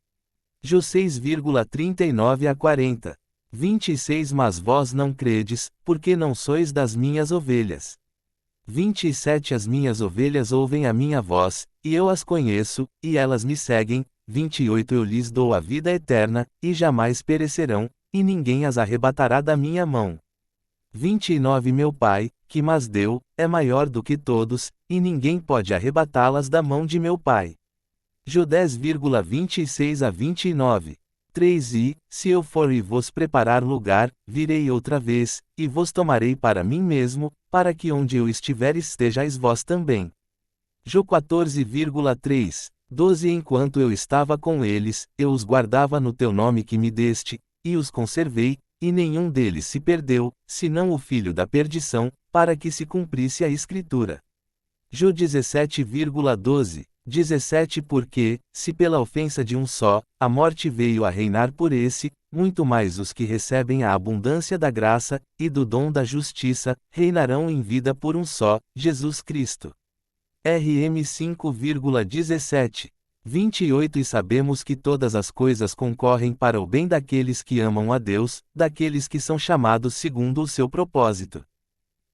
Jô 6,39 a 40. 26 Mas vós não credes, porque não sois das minhas ovelhas. 27 As minhas ovelhas ouvem a minha voz, e eu as conheço, e elas me seguem. 28 Eu lhes dou a vida eterna, e jamais perecerão, e ninguém as arrebatará da minha mão. 29 Meu Pai, que mas deu, é maior do que todos, e ninguém pode arrebatá-las da mão de meu Pai. Jô 10,26 a 29. 3 E, se eu for e vos preparar lugar, virei outra vez, e vos tomarei para mim mesmo, para que onde eu estiver estejais vós também. Jô 14,3. 12 Enquanto eu estava com eles, eu os guardava no teu nome que me deste, e os conservei, e nenhum deles se perdeu, senão o filho da perdição, para que se cumprisse a Escritura. Jô 17,12. 17 Porque, se pela ofensa de um só, a morte veio a reinar por esse, muito mais os que recebem a abundância da graça, e do dom da justiça, reinarão em vida por um só, Jesus Cristo. RM 5,17. 28 E sabemos que todas as coisas concorrem para o bem daqueles que amam a Deus, daqueles que são chamados segundo o seu propósito.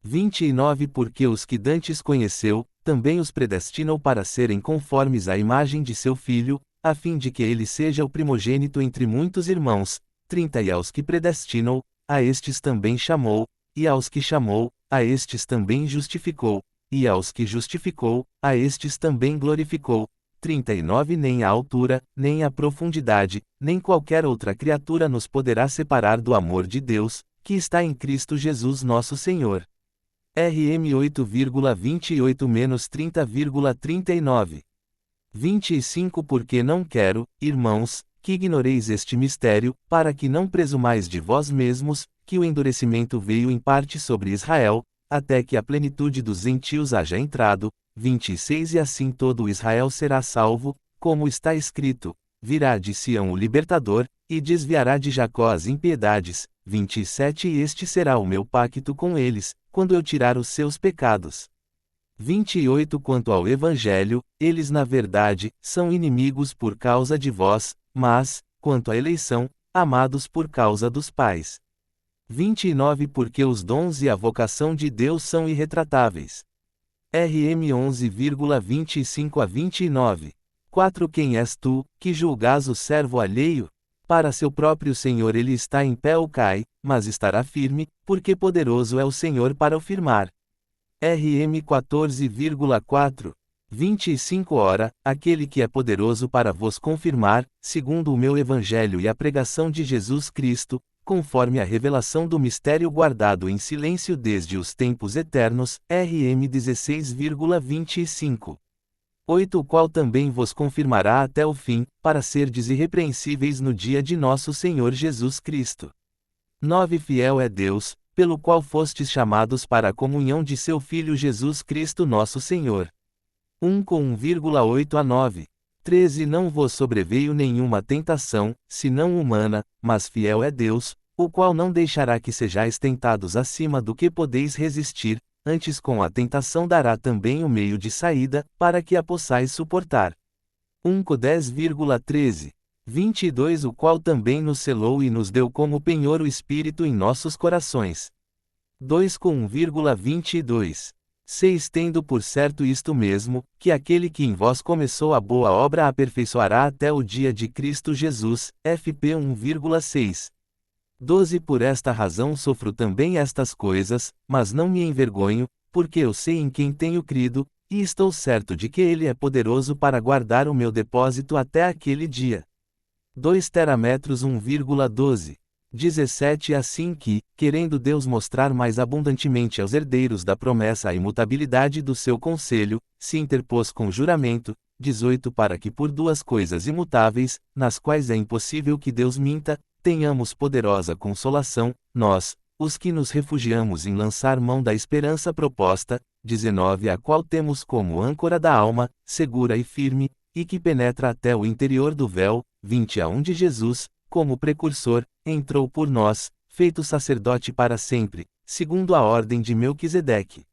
29 Porque os que dantes conheceu, também os predestinou para serem conformes à imagem de seu Filho, a fim de que ele seja o primogênito entre muitos irmãos. 30 E aos que predestinou, a estes também chamou, e aos que chamou, a estes também justificou, e aos que justificou, a estes também glorificou. 39 Nem a altura, nem a profundidade, nem qualquer outra criatura nos poderá separar do amor de Deus, que está em Cristo Jesus nosso Senhor. RM 8,28-30,39. 25 Porque não quero, irmãos, que ignoreis este mistério, para que não presumais de vós mesmos, que o endurecimento veio em parte sobre Israel, até que a plenitude dos gentios haja entrado. 26 E assim todo Israel será salvo, como está escrito: virá de Sião o libertador, e desviará de Jacó as impiedades. 27 E este será o meu pacto com eles, quando eu tirar os seus pecados. 28 Quanto ao Evangelho, eles na verdade, são inimigos por causa de vós, mas, quanto à eleição, amados por causa dos pais. 29 Porque os dons e a vocação de Deus são irretratáveis. RM 11,25 a 29. 4 Quem és tu, que julgas o servo alheio? Para seu próprio Senhor ele está em pé ou cai, mas estará firme, porque poderoso é o Senhor para o firmar. RM 14,4. 25 Ora, aquele que é poderoso para vos confirmar, segundo o meu evangelho e a pregação de Jesus Cristo, conforme a revelação do mistério guardado em silêncio desde os tempos eternos, RM 16,25. 8 O qual também vos confirmará até o fim, para serdes irrepreensíveis no dia de nosso Senhor Jesus Cristo. 9 Fiel é Deus, pelo qual fostes chamados para a comunhão de seu Filho Jesus Cristo nosso Senhor. 1 Com 1,8 a 9. 13 Não vos sobreveio nenhuma tentação, senão humana, mas fiel é Deus, o qual não deixará que sejais tentados acima do que podeis resistir, antes com a tentação dará também o meio de saída, para que a possais suportar. 1 Com 10,13. 22 O qual também nos selou e nos deu como penhor o Espírito em nossos corações. 2 Com 1,22. 6 Tendo por certo isto mesmo, que aquele que em vós começou a boa obra a aperfeiçoará até o dia de Cristo Jesus, FP 1,6. 12 Por esta razão sofro também estas coisas, mas não me envergonho, porque eu sei em quem tenho crido, e estou certo de que Ele é poderoso para guardar o meu depósito até aquele dia. 2 Terametros 1,12. 17 Assim que, querendo Deus mostrar mais abundantemente aos herdeiros da promessa a imutabilidade do seu conselho, se interpôs com juramento. 18 Para que por duas coisas imutáveis, nas quais é impossível que Deus minta, tenhamos poderosa consolação, nós, os que nos refugiamos em lançar mão da esperança proposta, 19 a qual temos como âncora da alma, segura e firme, e que penetra até o interior do véu, 20 a onde Jesus, como precursor, entrou por nós, feito sacerdote para sempre, segundo a ordem de Melquisedeque.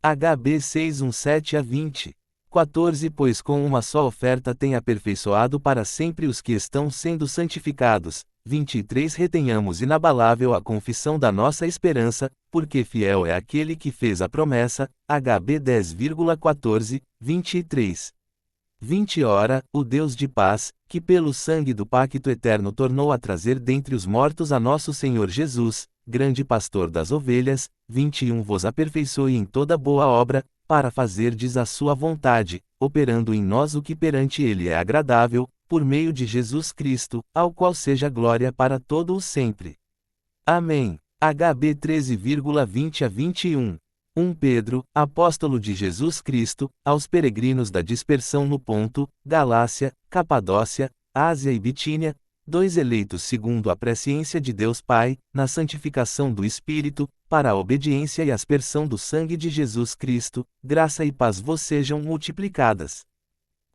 HB 6:17 a 20. 14 Pois com uma só oferta tem aperfeiçoado para sempre os que estão sendo santificados. 23 Retenhamos inabalável a confissão da nossa esperança, porque fiel é aquele que fez a promessa. HB 10,14, 23. 20 Ora, o Deus de paz, que pelo sangue do pacto eterno tornou a trazer dentre os mortos a nosso Senhor Jesus, grande pastor das ovelhas, 21 Vos aperfeiçoe em toda boa obra, para fazerdes a sua vontade, operando em nós o que perante ele é agradável, por meio de Jesus Cristo, ao qual seja glória para todo o sempre. Amém. HB 13,20 a 21. 1 Pedro, apóstolo de Jesus Cristo, aos peregrinos da dispersão no Ponto, Galácia, Capadócia, Ásia e Bitínia, 2 eleitos segundo a presciência de Deus Pai, na santificação do Espírito, para a obediência e aspersão do sangue de Jesus Cristo, graça e paz vos sejam multiplicadas.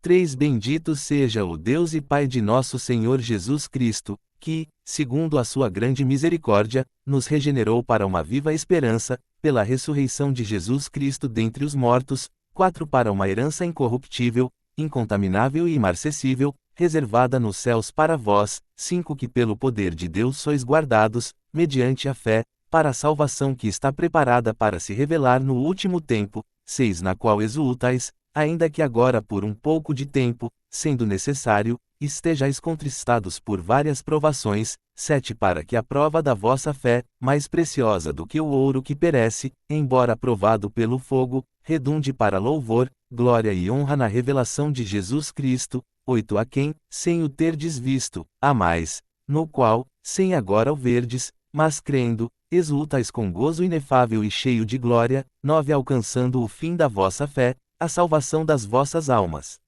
3 Bendito seja o Deus e Pai de nosso Senhor Jesus Cristo, que, segundo a sua grande misericórdia, nos regenerou para uma viva esperança, pela ressurreição de Jesus Cristo dentre os mortos, 4 Para uma herança incorruptível, incontaminável e imarcessível, reservada nos céus para vós, 5 Que pelo poder de Deus sois guardados, mediante a fé, para a salvação que está preparada para se revelar no último tempo, 6 Na qual exultais, ainda que agora por um pouco de tempo, sendo necessário, estejais contristados por várias provações, 7 Para que a prova da vossa fé, mais preciosa do que o ouro que perece, embora provado pelo fogo, redunde para louvor, glória e honra na revelação de Jesus Cristo, 8 A quem, sem o terdes visto, amais, no qual, sem agora o verdes, mas crendo, exultais com gozo inefável e cheio de glória, 9 Alcançando o fim da vossa fé, a salvação das vossas almas.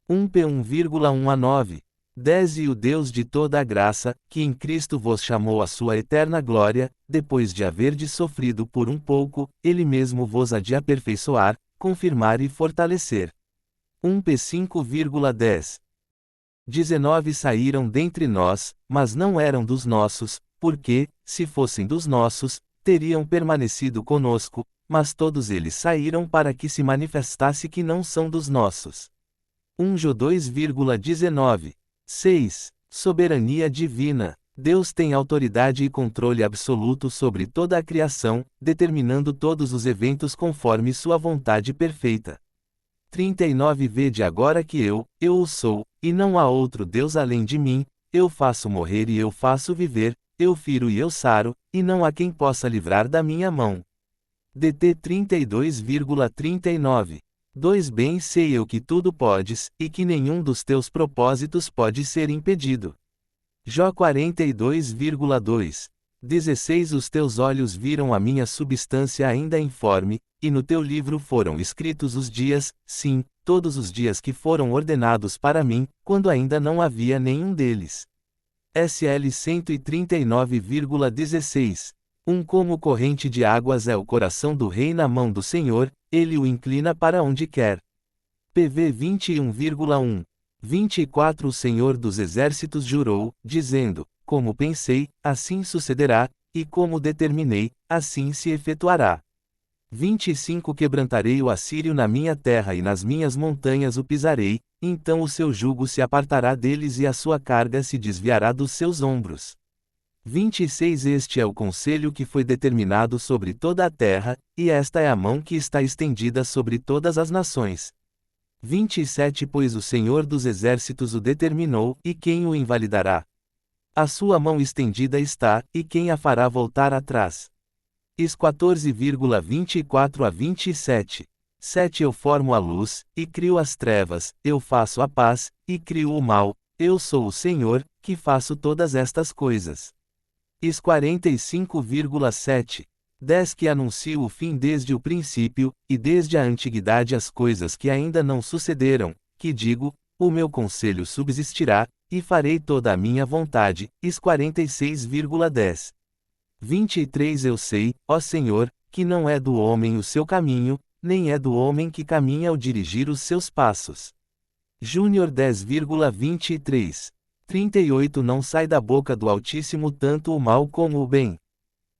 1 P 1,1 a 9. 10 E o Deus de toda a graça, que em Cristo vos chamou à sua eterna glória, depois de haverdes sofrido por um pouco, ele mesmo vos há de aperfeiçoar, confirmar e fortalecer. 1 P 5,10. 19 Saíram dentre nós, mas não eram dos nossos, porque, se fossem dos nossos, teriam permanecido conosco, mas todos eles saíram para que se manifestasse que não são dos nossos. 1 Jó 2,19. 6. Soberania divina. Deus tem autoridade e controle absoluto sobre toda a criação, determinando todos os eventos conforme sua vontade perfeita. 39 Vede agora que eu o sou, e não há outro Deus além de mim, eu faço morrer e eu faço viver, eu firo e eu saro, e não há quem possa livrar da minha mão. DT 32,39. 2 Bem sei eu que tudo podes, e que nenhum dos teus propósitos pode ser impedido. Jó 42,2. 16 Os teus olhos viram a minha substância ainda informe, e no teu livro foram escritos os dias, sim, todos os dias que foram ordenados para mim, quando ainda não havia nenhum deles. SL 139,16. Como corrente de águas é o coração do rei na mão do Senhor, ele o inclina para onde quer. PV 21,1. 24 O Senhor dos Exércitos jurou, dizendo, como pensei, assim sucederá, e como determinei, assim se efetuará. 25 Quebrantarei o assírio na minha terra e nas minhas montanhas o pisarei, então o seu jugo se apartará deles e a sua carga se desviará dos seus ombros. 26 Este é o conselho que foi determinado sobre toda a terra, e esta é a mão que está estendida sobre todas as nações. 27 Pois o Senhor dos Exércitos o determinou, e quem o invalidará? A sua mão estendida está, e quem a fará voltar atrás? Is 14,24 a 27. 7 Eu formo a luz, e crio as trevas, eu faço a paz, e crio o mal, eu sou o Senhor, que faço todas estas coisas. Is 45,7. 10 Que anuncio o fim desde o princípio, e desde a antiguidade as coisas que ainda não sucederam, que digo, o meu conselho subsistirá, e farei toda a minha vontade. Is 46,10. 23 Eu sei, ó Senhor, que não é do homem o seu caminho, nem é do homem que caminha ao dirigir os seus passos. Júnior 10,23. 38 Não sai da boca do Altíssimo tanto o mal como o bem.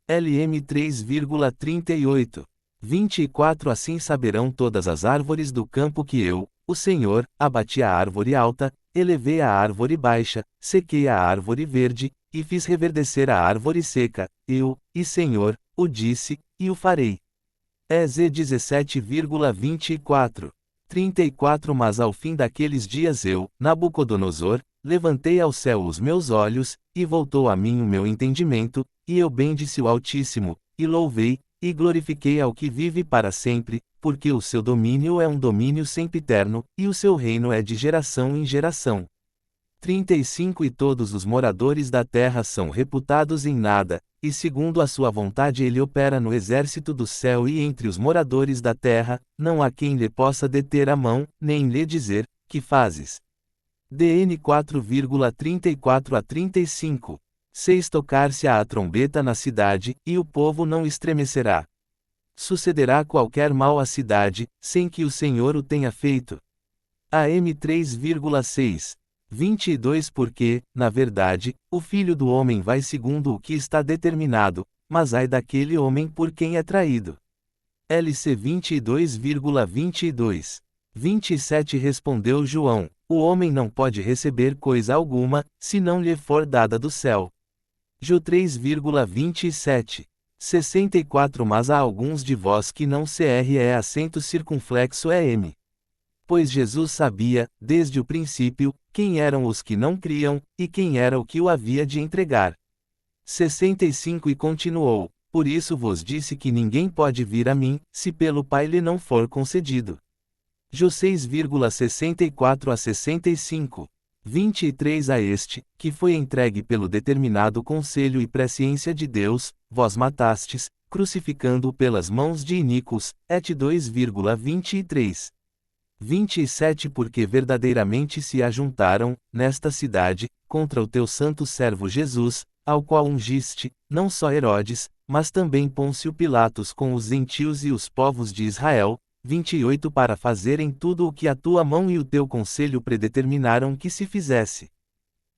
LM 3,38. 24 Assim saberão todas as árvores do campo que eu, o Senhor, abati a árvore alta, elevei a árvore baixa, sequei a árvore verde, e fiz reverdecer a árvore seca, eu, e Senhor, o disse, e o farei. EZ 17,24. 34 Mas ao fim daqueles dias eu, Nabucodonosor, levantei ao céu os meus olhos, e voltou a mim o meu entendimento, e eu bendisse o Altíssimo, e louvei, e glorifiquei ao que vive para sempre, porque o seu domínio é um domínio sempiterno, e o seu reino é de geração em geração. 35 E todos os moradores da terra são reputados em nada, e segundo a sua vontade ele opera no exército do céu e entre os moradores da terra, não há quem lhe possa deter a mão, nem lhe dizer, que fazes? DN 4,34 a 35. 6 Tocar-se-á a trombeta na cidade, e o povo não estremecerá. Sucederá qualquer mal à cidade, sem que o Senhor o tenha feito. AM 3,6. 22 Porque, na verdade, o Filho do Homem vai segundo o que está determinado, mas ai daquele homem por quem é traído. LC 22,22. 27 Respondeu João: O homem não pode receber coisa alguma, se não lhe for dada do céu. Ju 3,27. 64 Mas há alguns de vós que não CRE acento circunflexo M. Pois Jesus sabia, desde o princípio, quem eram os que não criam, e quem era o que o havia de entregar. 65 E continuou: Por isso vos disse que ninguém pode vir a mim, se pelo Pai lhe não for concedido. Ju 6,64 a 65. 23 A este, que foi entregue pelo determinado conselho e presciência de Deus, vós matastes, crucificando-o pelas mãos de iníquos, et 2,23. 27 Porque verdadeiramente se ajuntaram, nesta cidade, contra o teu santo servo Jesus, ao qual ungiste, não só Herodes, mas também Pôncio Pilatos com os gentios e os povos de Israel, 28 Para fazerem tudo o que a tua mão e o teu conselho predeterminaram que se fizesse.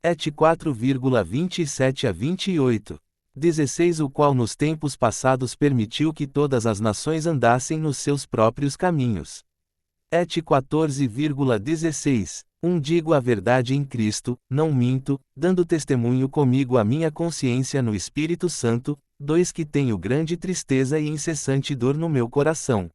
Et 4,27 a 28. 16 O qual nos tempos passados permitiu que todas as nações andassem nos seus próprios caminhos. Et 14,16. Digo a verdade em Cristo, não minto, dando testemunho comigo a minha consciência no Espírito Santo. 2 Que tenho grande tristeza e incessante dor no meu coração.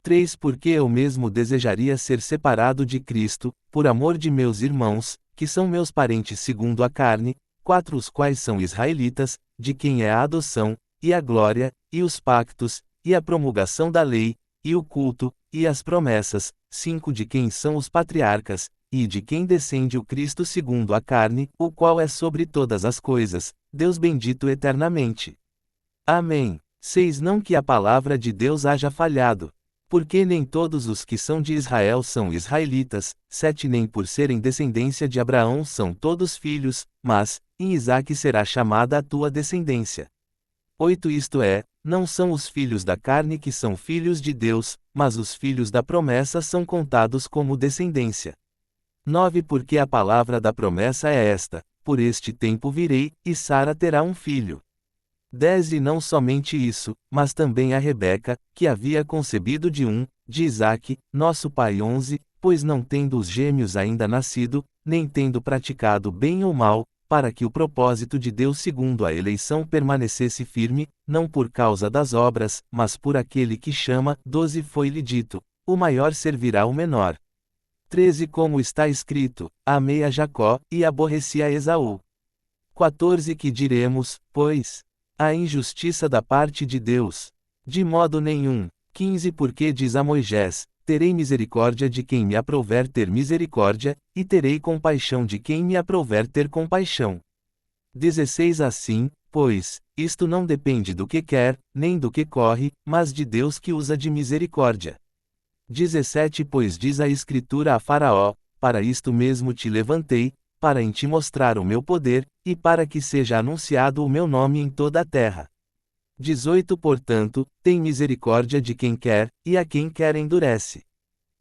3 Porque eu mesmo desejaria ser separado de Cristo, por amor de meus irmãos, que são meus parentes segundo a carne. 4 Os quais são israelitas, de quem é a adoção, e a glória, e os pactos, e a promulgação da lei, e o culto, e as promessas. 5 De quem são os patriarcas, e de quem descende o Cristo segundo a carne, o qual é sobre todas as coisas, Deus bendito eternamente. Amém. 6 Não que a palavra de Deus haja falhado. Porque nem todos os que são de Israel são israelitas. 7 Nem por serem descendência de Abraão são todos filhos, mas, em Isaque será chamada a tua descendência. 8 Isto é, não são os filhos da carne que são filhos de Deus, mas os filhos da promessa são contados como descendência. 9 Porque a palavra da promessa é esta: por este tempo virei, e Sara terá um filho. 10 E não somente isso, mas também a Rebeca, que havia concebido de Isaque, nosso pai. 11 Pois não tendo os gêmeos ainda nascido, nem tendo praticado bem ou mal, para que o propósito de Deus segundo a eleição permanecesse firme, não por causa das obras, mas por aquele que chama. 12 Foi-lhe dito: o maior servirá o menor. 13 Como está escrito: amei a Jacó, e aborreci a Esaú. 14 Que diremos, pois? A injustiça da parte de Deus? De modo nenhum. 15 Porque diz a Moisés: terei misericórdia de quem me aprouver ter misericórdia, e terei compaixão de quem me aprouver ter compaixão. 16 Assim, pois, isto não depende do que quer, nem do que corre, mas de Deus que usa de misericórdia. 17 Pois diz a Escritura a Faraó: para isto mesmo te levantei, para em ti mostrar o meu poder, e para que seja anunciado o meu nome em toda a terra. 18 Portanto, tem misericórdia de quem quer, e a quem quer endurece.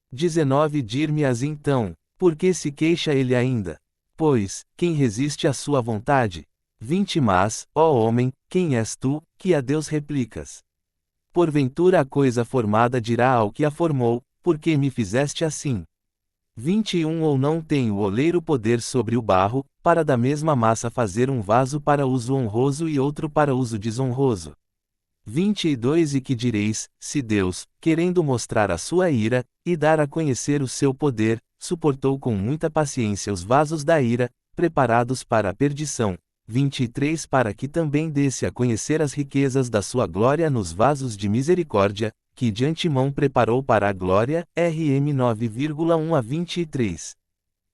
19 Dir-me-as então, por que se queixa ele ainda? Pois, quem resiste à sua vontade? 20 Mas, ó homem, quem és tu, que a Deus replicas? Porventura a coisa formada dirá ao que a formou, por que me fizeste assim? 21 Ou não tem o oleiro poder sobre o barro, para da mesma massa fazer um vaso para uso honroso e outro para uso desonroso? 22 E que direis, se Deus, querendo mostrar a sua ira, e dar a conhecer o seu poder, suportou com muita paciência os vasos da ira, preparados para a perdição? 23 Para que também desse a conhecer as riquezas da sua glória nos vasos de misericórdia, que de antemão preparou para a glória, RM 9,1 a 23.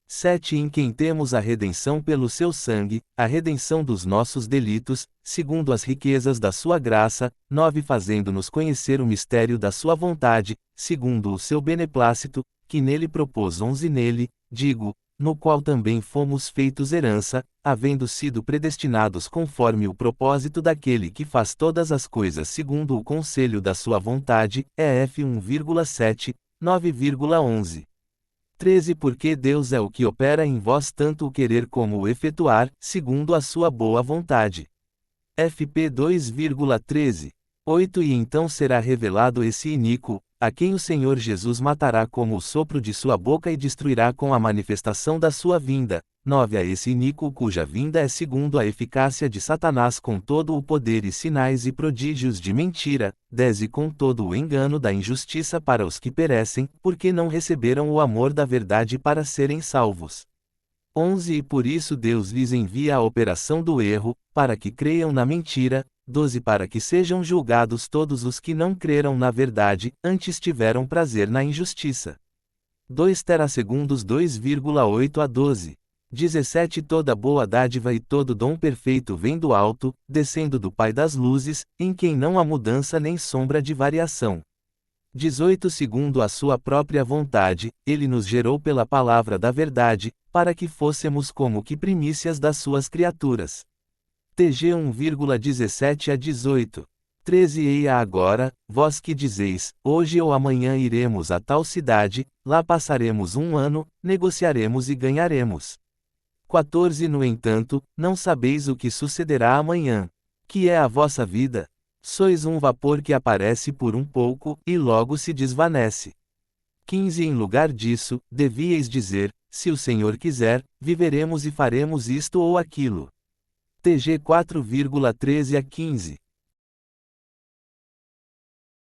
7 Em quem temos a redenção pelo seu sangue, a redenção dos nossos delitos, segundo as riquezas da sua graça, 9 Fazendo-nos conhecer o mistério da sua vontade, segundo o seu beneplácito, que nele propôs 11 Nele, digo, no qual também fomos feitos herança, havendo sido predestinados conforme o propósito daquele que faz todas as coisas segundo o conselho da sua vontade, EF 1,7, 9,11. 13 Porque Deus é o que opera em vós tanto o querer como o efetuar, segundo a sua boa vontade. FP 2,13. 8 E então será revelado esse iníquo, a quem o Senhor Jesus matará como o sopro de sua boca e destruirá com a manifestação da sua vinda. 9 A esse iníquo cuja vinda é segundo a eficácia de Satanás com todo o poder e sinais e prodígios de mentira. 10 E com todo o engano da injustiça para os que perecem, porque não receberam o amor da verdade para serem salvos. 11 E por isso Deus lhes envia a operação do erro, para que creiam na mentira. 12 Para que sejam julgados todos os que não creram na verdade, antes tiveram prazer na injustiça. 2 Terasegundos 2,8 a 12. 17 Toda boa dádiva e todo dom perfeito vem do alto, descendo do Pai das luzes, em quem não há mudança nem sombra de variação. 18 Segundo a sua própria vontade, ele nos gerou pela palavra da verdade, para que fôssemos como que primícias das suas criaturas. TG 1,17 a 18. 13 Eia agora, vós que dizeis, hoje ou amanhã iremos a tal cidade, lá passaremos um ano, negociaremos e ganharemos. 14 No entanto, não sabeis o que sucederá amanhã. Que é a vossa vida? Sois um vapor que aparece por um pouco, e logo se desvanece. 15 Em lugar disso, devíeis dizer, se o Senhor quiser, viveremos e faremos isto ou aquilo. TG 4,13 a 15.